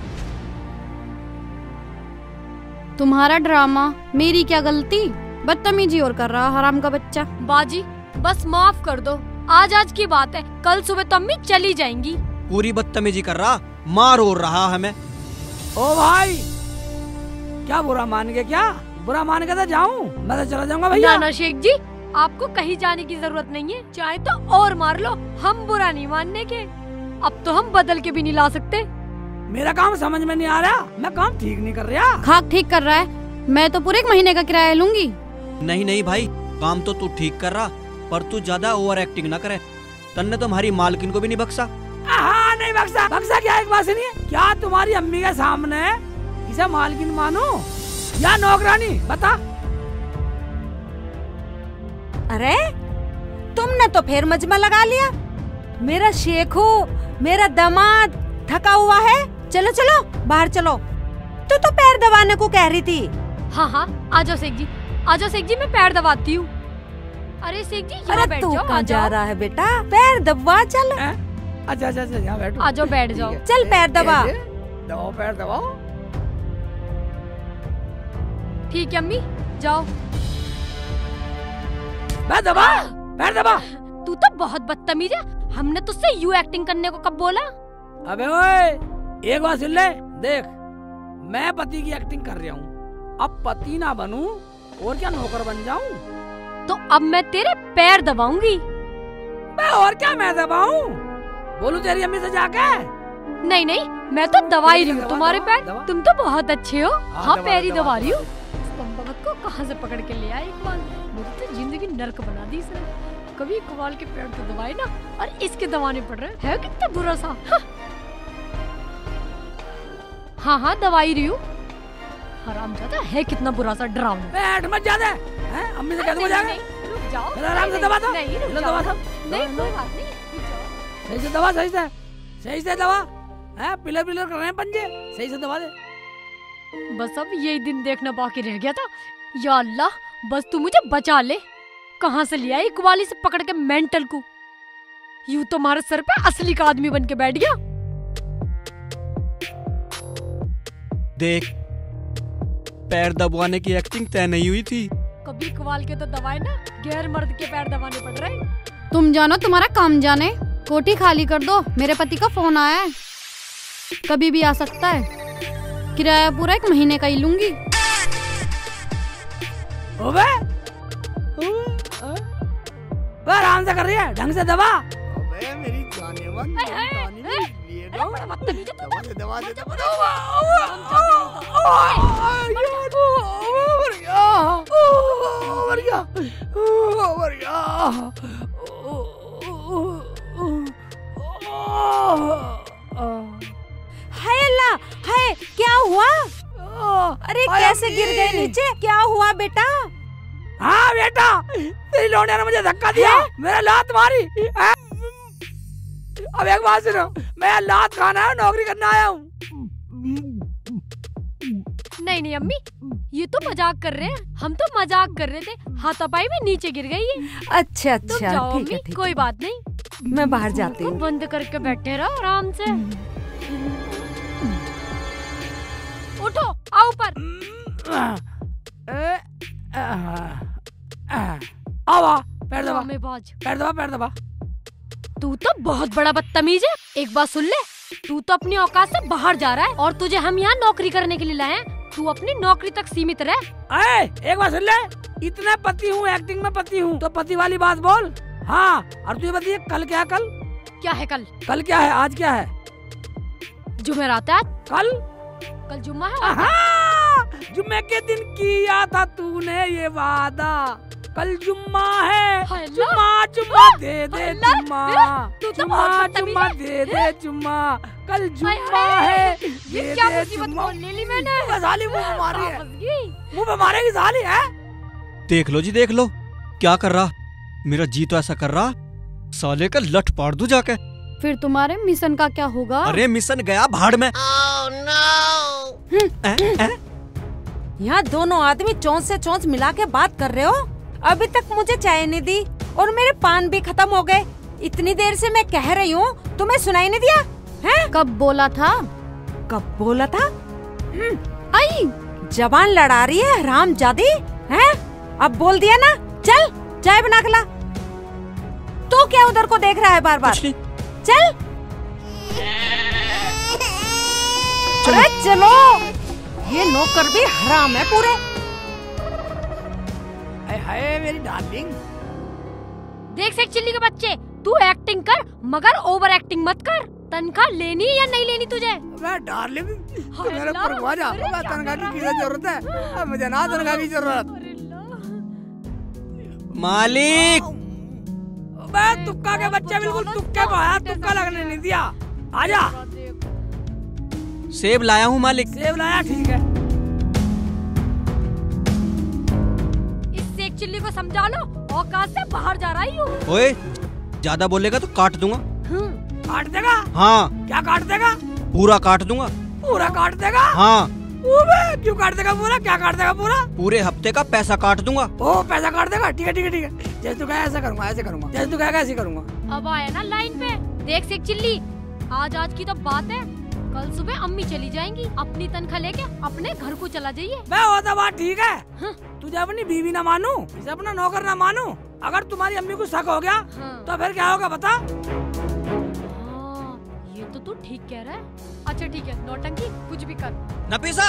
तुम्हारा ड्रामा, मेरी क्या गलती? बदतमीजी और कर रहा हराम का बच्चा। बाजी बस माफ कर दो, आज की बात है, कल सुबह तो अम्मी चली जाएंगी। पूरी बदतमीजी कर रहा, मार हो रहा हमें। ओ भाई, क्या बुरा मान के? क्या बुरा मान के? तो जाऊं मैं, तो चला जाऊंगा भैया। ना शेख जी, आपको कहीं जाने की जरूरत नहीं है, चाहे तो और मार लो, हम बुरा नहीं मानने के। अब तो हम बदल के भी नहीं ला सकते। मेरा काम समझ में नहीं आ रहा, मैं काम ठीक नहीं कर रहा। खाक ठीक कर रहा है, मैं तो पूरे 1 महीने का किराया लूंगी। नहीं भाई, काम तो तू ठीक कर रहा, पर तू ज्यादा ओवर एक्टिंग ना करे, तन्ने तो हमारी मालकिन को भी नहीं बख्शा। नहीं बक्सा, बक्सा क्या? एक बात सुनिए, क्या तुम्हारी अम्मी के सामने इसे मालकिन मानो या नौकरानी? बता। अरे तुमने तो फिर मजमा लगा लिया। मेरा शेखू, मेरा दामाद थका हुआ है। चलो चलो बाहर चलो। तू तो पैर दबाने को कह रही थी। हाँ हाँ आ जाओ सेठ जी, आ जाओ सेठ जी, मैं पैर दबाती हूँ। अरे सेठ जी यहाँ बैठ तू जाओ। कहाँ जा रहा है बेटा? पैर दबा चल। अच्छा अच्छा अच्छा यहाँ बैठो। आ जाओ बैठ जाओ। चल पैर दबा। दबाओ पैर दबाओ। ठीक है अम्मी जाओ। पैर दबा, पैर दबा। तू तो बहुत बदतमीज है। हमने तुझसे यू एक्टिंग करने को कब बोला? अबे ओए एक बात सुन ले, देख मैं पति की एक्टिंग कर रहा हूँ, अब पति ना बनूं और क्या नौकर बन जाऊं? तो अब मैं तेरे पैर दबाऊंगी। मैं और क्या मैं दबाऊं? बोलूं तेरी अम्मी से जाके? नहीं नहीं मैं तो दबा ही रही हूँ तुम्हारे पैर। तुम तो बहुत अच्छे हो। हाँ पैर ही दबा रही हूँ। बम्बवत को कहाँ से पकड़ के ले आया इकबाल? मेरी तो जिंदगी नर्क बना दी इसने। कभी इकबाल के पैर तो दबाए ना और इसके दबाने पड़ रहे है। कितना बुरा सा। हाँ हाँ दबा ही रही हूँ। हरामजादा है कितना बुरा सा डरावना। बैठ मत ज्यादा हैं? अम्मी से कह दूँ जाके? रुक जाओ। आराम से दबा दो। नहीं रुक दबा जाओ। दो। नहीं कोई बात नहीं रुक जाओ। सही से दबा, सही से दबा। हैं पिलर पिलर कर रहे हैं पंजे, सही से दबा दे। बस अब यही दिन देखना बाकी रह गया था। या अल्लाह बस तू मुझे बचा ले। कहाँ से लिया इकबाली से पकड़ के मेंटल को? यूं तो हमारे सर पे असली का आदमी बन के बैठ गया। देख पैर दबाने की एक्टिंग तय नहीं हुई थी। कभी इकबाल के तो दबाए ना, गैर मर्द के पैर दबाने पड़ रहे हैं। तुम जानो तुम्हारा काम जाने। कोठी खाली कर दो, मेरे पति का फोन आया है, कभी भी आ सकता है। किराया पूरा 1 महीने का ही लूंगी। ओबे आराम से कर रही है, ढंग से दबा। अबे मेरी जाने मन दबा दे। हाय अल्लाह, हाय क्या हुआ? अरे कैसे गिर गए नीचे? क्या हुआ बेटा? हाँ बेटा, तेरी लौंडिया ने मुझे धक्का दिया, मेरा लात मारी। अब एक बात सुनो, मैं लात खाना है, नौकरी करना आया हूँ। नहीं नहीं अम्मी ये तो मजाक कर रहे हैं। हम तो मजाक कर रहे थे, हाथापाई में नीचे गिर गई है। अच्छा तुम अच्छा जाओ ठीक है अम्मी, ठीक कोई बात नहीं। मैं बाहर जाती हूँ। बंद करके बैठे रहो आराम से। उठो आओ ऊपर। आवा पैर दबा, ड्रामेबाज। पैर दबा, पैर दबा। तू तो बहुत बड़ा बदतमीज है। एक बात सुन ले, तू तो अपनी औकात से बाहर जा रहा है और तुझे हम यहाँ नौकरी करने के लिए लाए हैं। तू अपनी नौकरी तक सीमित रह। एक बात सुन ले, इतने पति हूँ, एक्टिंग में पति हूँ, तो पति वाली बात बोल। हाँ और तुझे बताइए कल क्या है? कल क्या है? कल कल क्या है? आज क्या है? जुमेरात है। कल कल जुम्मा है। जुम्मे के दिन किया था तूने ये वादा, कल जुम्मा है। जुम्मा जुम्मा दे दे जुम्मा, जुम्मा जुम्मा दे दे जुम्मा, कल जुम्मा है। ये क्या मुसीबत बोल ली मैंने? साली मुंह पे मारी है, मुंह पे मारेगी साली है। देख लो जी देख लो, क्या कर रहा? मेरा जी तो ऐसा कर रहा साले का लठ पाड़ दूं जाके। फिर तुम्हारे मिशन का क्या होगा? अरे मिशन गया भाड़ में। यहाँ दोनों आदमी चोंच से चोंच मिला के बात कर रहे हो। अभी तक मुझे चाय नहीं दी और मेरे पान भी खत्म हो गए। इतनी देर से मैं कह रही हूँ, तुम्हें सुनाई नहीं दिया? हैं? कब बोला था? कब बोला था? आई जबान लड़ा रही है हरामजादी हैं? अब बोल दिया ना, चल चाय बना के ला। तो क्या उधर को देख रहा है बार बार? चल अरे चलो, ये नौकर भी हराम है पूरे। हाय मेरी डार्लिंग। देख सेठ चिल्ली के बच्चे, तू एक्टिंग कर मगर ओवर एक्टिंग मत कर। तनख्वाह लेनी या नहीं लेनी तुझे? मैं डार्लिंग तू मेरे पर घुमा जा। मैं तनख्वाह की किधर जरूरत है? मुझे ना तनख्वाह की जरूरत। मालिक मैं तुक्का के बच्चे बिल्कुल तुक्के को आया, तुक्का लगने नहीं दिया। आजा। सेब लाया हूँ मालिक। सेब लाया, ठीक है। इस सेक चिल्ली को समझा लो, औकात से बाहर जा रही हूँ। ओए, ज्यादा बोलेगा तो काट दूंगा। काट देगा? हाँ। क्या काट देगा? पूरा काट दूंगा। पूरा काट देगा? हाँ। क्यों काट देगा पूरा? क्या काट देगा पूरा? पूरे हफ्ते का पैसा काट दूंगा। ओ, पैसा काट देगा? ठीक है ठीक है ठीक है। जैसे तू कहे ऐसा करूंगा, ऐसे करूंगा। जैसे तू कहेगा ऐसे करूंगा। अब आया ना लाइन पे। देख सेक चिल्ली, आज की तो बात है, कल सुबह अम्मी चली जाएंगी। अपनी तनख्वाह लेके अपने घर को चला जाइए। मैं वो तो बात ठीक है। तुझे अपनी बीवी ना मानू, इसे अपना नौकर ना मानू, अगर तुम्हारी अम्मी को शक हो गया तो फिर क्या होगा बता? ये तो तू ठीक कह रहा है। अच्छा ठीक है, नौटंकी कुछ भी कर। नफीसा,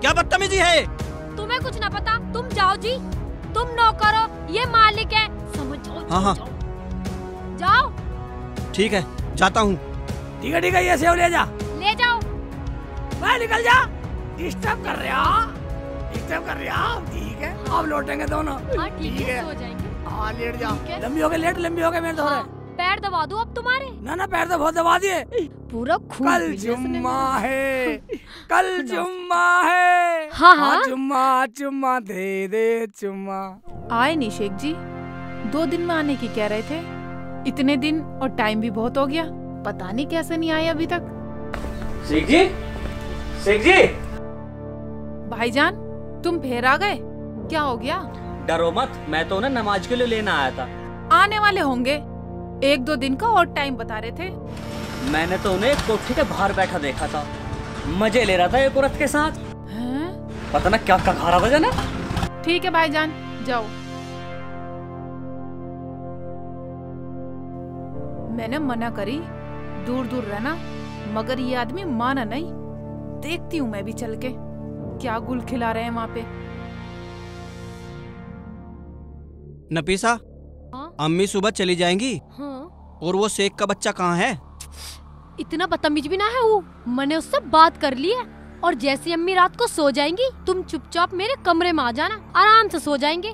क्या बदतमीजी है? तुम्हें कुछ ना पता, तुम जाओ जी। तुम नौकर हो, ये मालिक है, समझ जाओ। हाँ। जाओ। ठीक है, जाता हूँ। ठीक है, ये सेव ले जा। ले जाओ। मैं निकल जा। डिस्टर्ब कर रहा, डिस्टर्ब कर रहा। ठीक है, अब लौटेंगे दोनों। हाँ ठीक है, सो जाएंगे। हाँ, लेट जा। लंबी हो गई, लंबी हो गई मेरे थोड़े। पैर दबा दूं अब तुम्हारे? ना पैर तो बहुत दबा दिए। पूरा खून। कल जुम्मा है, कल जुम्मा है। हाँ। चुम्मा दे चुम्मा। आए नहीं शेख जी, 2 दिन में आने की कह रहे थे। इतने दिन और टाइम भी बहुत हो गया, पता नहीं कैसे नहीं आए अभी तक। शेख जी, शेख जी। भाईजान, तुम फिर आ गए? क्या हो गया? डरो मत, मैं तो ना नमाज के लिए लेना आया था। आने वाले होंगे, 1-2 दिन का और टाइम बता रहे थे। मैंने तो उन्हें कोठी के बाहर बैठा देखा था, मजे ले रहा था एक औरत के साथ। पता ना क्या खा रहा था जना। ठीक है भाईजान, जाओ। मैंने मना करी दूर दूर रहना, मगर ये आदमी माना नहीं। देखती हूँ मैं भी चल के क्या गुल खिला रहे हैं वहाँ पे। नफीसा, अम्मी सुबह चली जाएंगी। हाँ। और वो शेख का बच्चा कहाँ है? इतना बदतमीज भी ना है वो। मैंने उससे बात कर ली है, और जैसे अम्मी रात को सो जाएंगी, तुम चुपचाप मेरे कमरे में आ जाना, आराम से सो जाएंगे।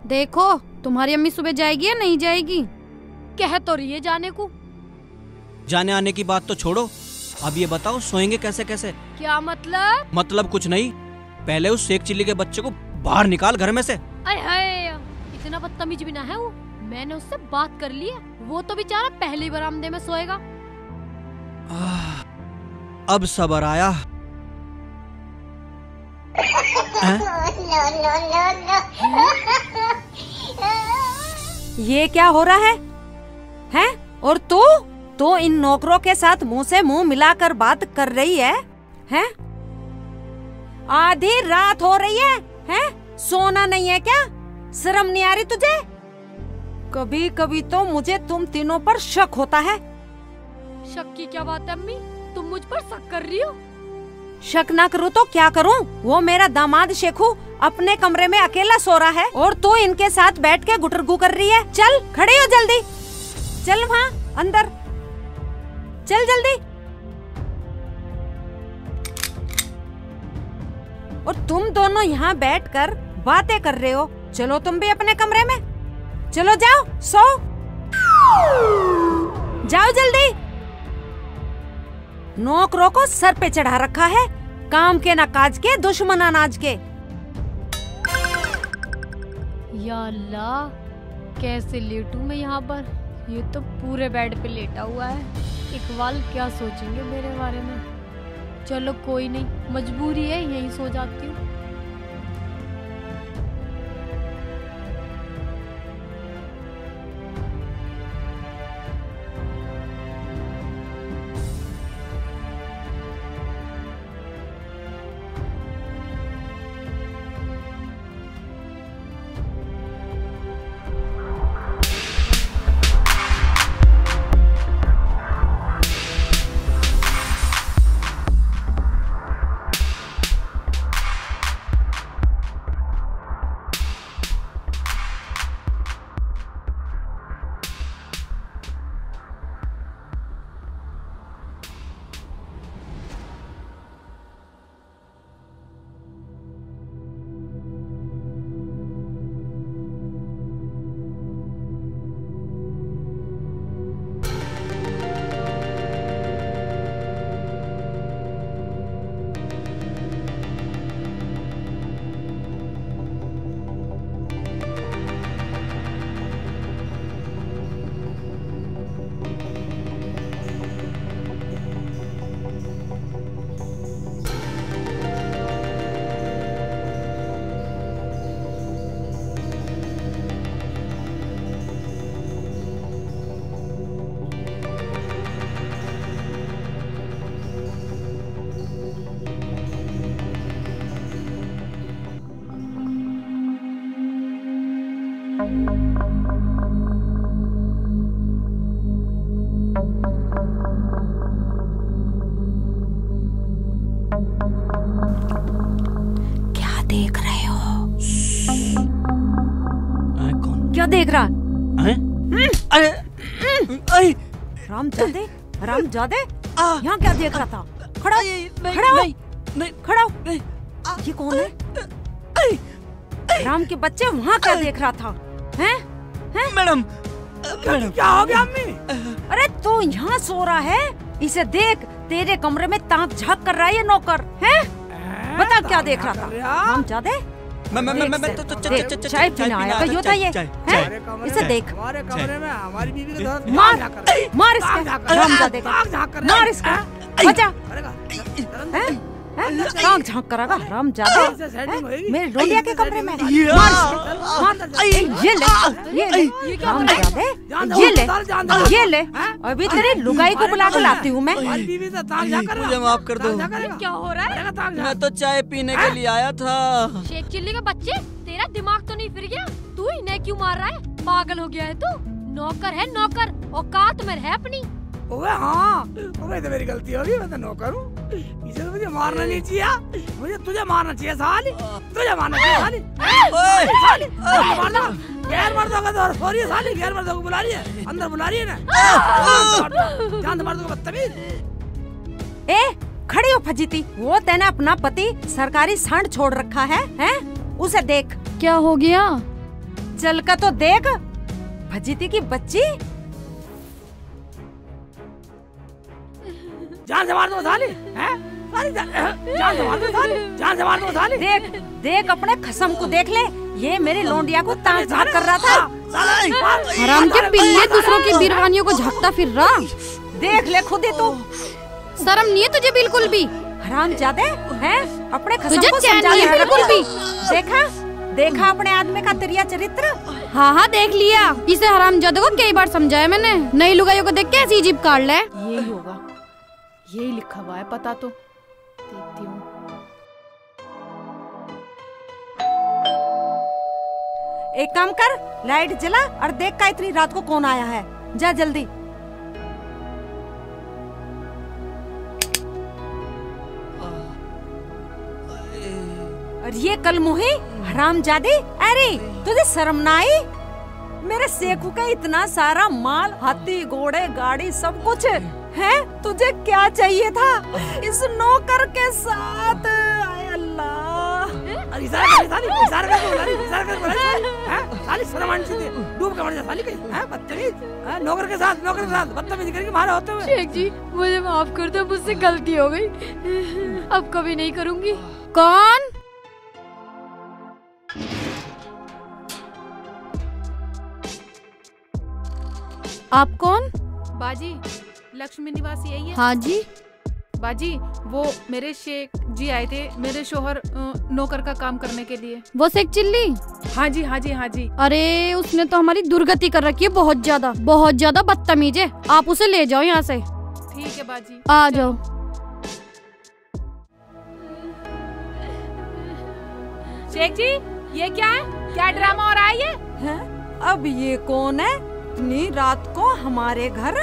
देखो तुम्हारी अम्मी सुबह जाएगी या नहीं जाएगी? कह तो रही है जाने को। जाने आने की बात तो छोड़ो, अब ये बताओ सोएंगे कैसे कैसे? क्या मतलब? मतलब कुछ नहीं, पहले उस शेख चिल्ली के बच्चे को बाहर निकाल घर में से। अरे इतना बदतमीज भी ना है वो। मैंने उससे बात कर ली है, वो तो बेचारा पहले बरामदे में सोएगा। अब सबर आया। ये क्या हो रहा है? हैं? और तू तो इन नौकरों के साथ मुंह से मुंह मिलाकर बात कर रही है? हैं? आधी रात हो रही है, हैं? सोना नहीं है क्या? शर्म नहीं आ रही तुझे? कभी कभी तो मुझे तुम तीनों पर शक होता है। शक की क्या बात है अम्मी? तुम मुझ पर शक कर रही हो? शक ना करूँ तो क्या करूँ? वो मेरा दामाद शेखू अपने कमरे में अकेला सो रहा है और तू इनके साथ बैठ के गुटरगू कर रही है। चल खड़ी हो जल्दी, चल वहाँ अंदर, चल जल्दी। और तुम दोनों यहाँ बैठकर बातें कर रहे हो। चलो तुम भी अपने कमरे में, चलो जाओ सो जाओ जल्दी। नौकरों को सर पे चढ़ा रखा है, काम के ना काज के, दुश्मन अनाज के। या अल्लाह, कैसे लेटूं मैं यहाँ पर? ये तो पूरे बेड पे लेटा हुआ है। इकबाल क्या सोचेंगे मेरे बारे में? चलो कोई नहीं, मजबूरी है, यहीं सो जाती हूँ। क्या देख रहे हो? क्या देख रहा है? रामजादे, रामजादे, यहाँ क्या देख रहा था? खड़ा खड़ा ये कौन है? राम के बच्चे वहाँ क्या देख रहा था? हैं? मैडम, क्या हो गया अम्मी? अरे तू यहाँ सो रहा है? इसे देख, तेरे कमरे में ताक झांक कर रहा है ये नौकर, हैं? बता क्या देख रहा था? रामजादे, चाय पीना आया तो योता ये, हैं? इसे देख, हमारे कमरे में हमारी बीवी के साथ मार इसके, रामजादे का, मार इसका, बचा, ताक झांक करागा रामजादे, मेरे डोलिया के कमरे में, मार ये ले, रामजादे, ये ले, अभी तेरी लुगाई को बुला कर लाती हूँ मैं। मुझे माफ कर दो। क्या हो रहा है? मैं तो चाय पीने के लिए आया था। शेख चिल्ली के बच्चे, तेरा दिमाग तो नहीं फिर गया? तू इन्हें क्यों मार रहा है? पागल हो गया है तू? नौकर है नौकर, औकात में है अपनी। ओए हाँ, ओए तो मेरी गलती होगी, मैं तो नौकर हूँ। इसे तो मुझे मारना नहीं चाहिए, मुझे तुझे मारना चाहिए साली, तुझे मारना चाहिए साली। साली, मारना, गैर मर्दों का तो सॉरी साली, गैर मर्दों को बुला रही है, अंदर बुला रही है ना। जान दे मर्दों को बदतमीज। ए, खड़ी हो फजीती, वो तेने अपना पति सरकारी सांड छोड़ रखा है, हैं? उसे देख। क्या हो गया? चल का तो देख, फजीती की बच्ची। जान से मार दो साली, हैं? जान से मार दो साली, जान से मार दो साली। देख, देख अपने खसम को देख ले, ये मेरी लोंडिया को ताक झांक कर रहा था। हराम के पिल्ले दूसरों की बीरवानियों को झांकता फिर रहा। देख ले खुद ही तू, शर्म नहीं है तुझे बिल्कुल भी? हरामजादे, हैं? अपने खसम तुझे को चैन समझा नहीं है बिल्कुल भी? देखा, देखा अपने आदमी का तिरिया चरित्र। हाँ देख लिया, इसे हरामजादे को कई बार समझाया मैंने, नई लुगाइयों को देख के ऐसी जीभ काट ले। यही होगा, यही लिखा हुआ है, पता तो देखती हूँ। एक काम कर, लाइट जला और देख का इतनी रात को कौन आया है, जा जल्दी। और ये कल मुही हरामजादी, अरे तुझे शर्म ना आई? मेरे सेखू का इतना सारा माल, हाथी घोड़े गाड़ी सब कुछ है, तुझे क्या चाहिए था इस नौकर के साथ? आय अल्लाह, इशारा कर बोला रही, हैं? साली शर्म आनी चाहिए, डूब के मर जा साली कहीं, हैं? बदतमीज, नौकर के साथ बदतमीजी करके मारे होते हुए। शेख जी मुझे माफ कर दो, मुझसे गलती हो गई, अब कभी नहीं करूँगी। कौन? आप कौन? बाजी, लक्ष्मी निवासी यही है? हाँ जी। बाजी, वो मेरे शेख जी आए थे, मेरे शोहर नौकर का काम करने के लिए। वो शेख चिल्ली? हाँ जी हाँ जी हाँ जी। अरे उसने तो हमारी दुर्गति कर रखी है, बहुत ज्यादा बदतमीज है। आप उसे ले जाओ यहाँ से। ठीक है बाजी, आ जाओ। शेख जी, ये क्या है? क्या ड्रामा हो रहा है ये? है? अब ये कौन है इतनी रात को हमारे घर?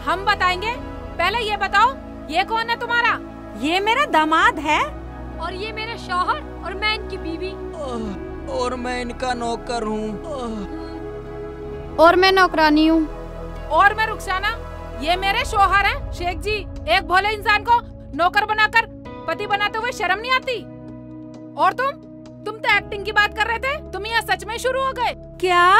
हम बताएंगे, पहले ये बताओ, ये कौन है तुम्हारा? ये मेरा दामाद है। और ये मेरे शौहर, और मैं इनकी बीवी। और मैं इनका नौकर हूँ। और मैं नौकरानी हूँ। और मैं रुखसाना, ये मेरे शौहर हैं। शेख जी, एक भोले इंसान को नौकर बनाकर पति बनाते हुए शर्म नहीं आती? और तुम तो एक्टिंग की बात कर रहे थे, तुम यहाँ सच में शुरू हो गए क्या?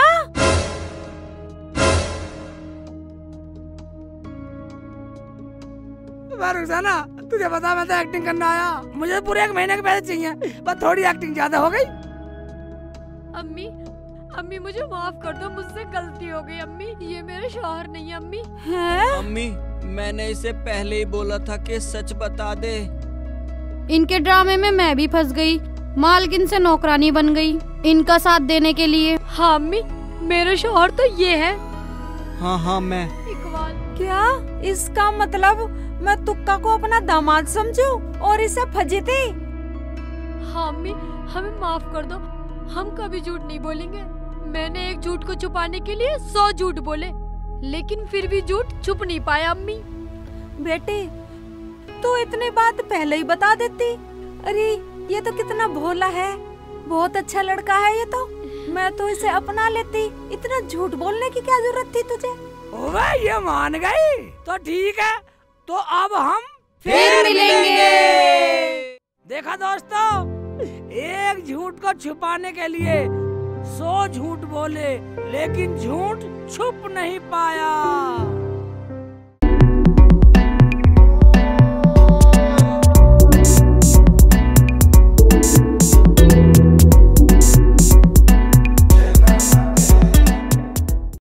रुखसाना, तुझे पता मैं तो एक्टिंग करना आया, मुझे पूरे 1 महीने के पैसे चाहिए, बस थोड़ी एक्टिंग ज्यादा हो गई। अम्मी, अम्मी मुझे माफ कर दो, मुझसे गलती हो गई अम्मी, ये मेरे शौहर नहीं है अम्मी। है? अम्मी, मैंने इसे पहले ही बोला था कि सच बता दे। इनके ड्रामे में मैं भी फंस गई, मालकिन से नौकरानी बन गई इनका साथ देने के लिए। हाँ अम्मी, मेरे शौहर तो ये है। हाँ मैं। इकबाल। क्या इसका मतलब मैं तुक्का को अपना दामाद समझूं और इसे फजीती? हाँ अम्मी, हमें माफ कर दो, हम कभी झूठ नहीं बोलेंगे। मैंने एक झूठ को छुपाने के लिए 100 झूठ बोले, लेकिन फिर भी झूठ छुप नहीं पाया अम्मी। बेटी तू इतनी बात पहले ही बता देती। अरे ये तो कितना भोला है, बहुत अच्छा लड़का है ये तो, मैं तो इसे अपना लेती। इतना झूठ बोलने की क्या जरूरत थी तुझे? ओए ये मान गई तो ठीक है, तो अब हम फिर मिलेंगे। देखा दोस्तों, एक झूठ को छुपाने के लिए 100 झूठ बोले, लेकिन झूठ छुप नहीं पाया।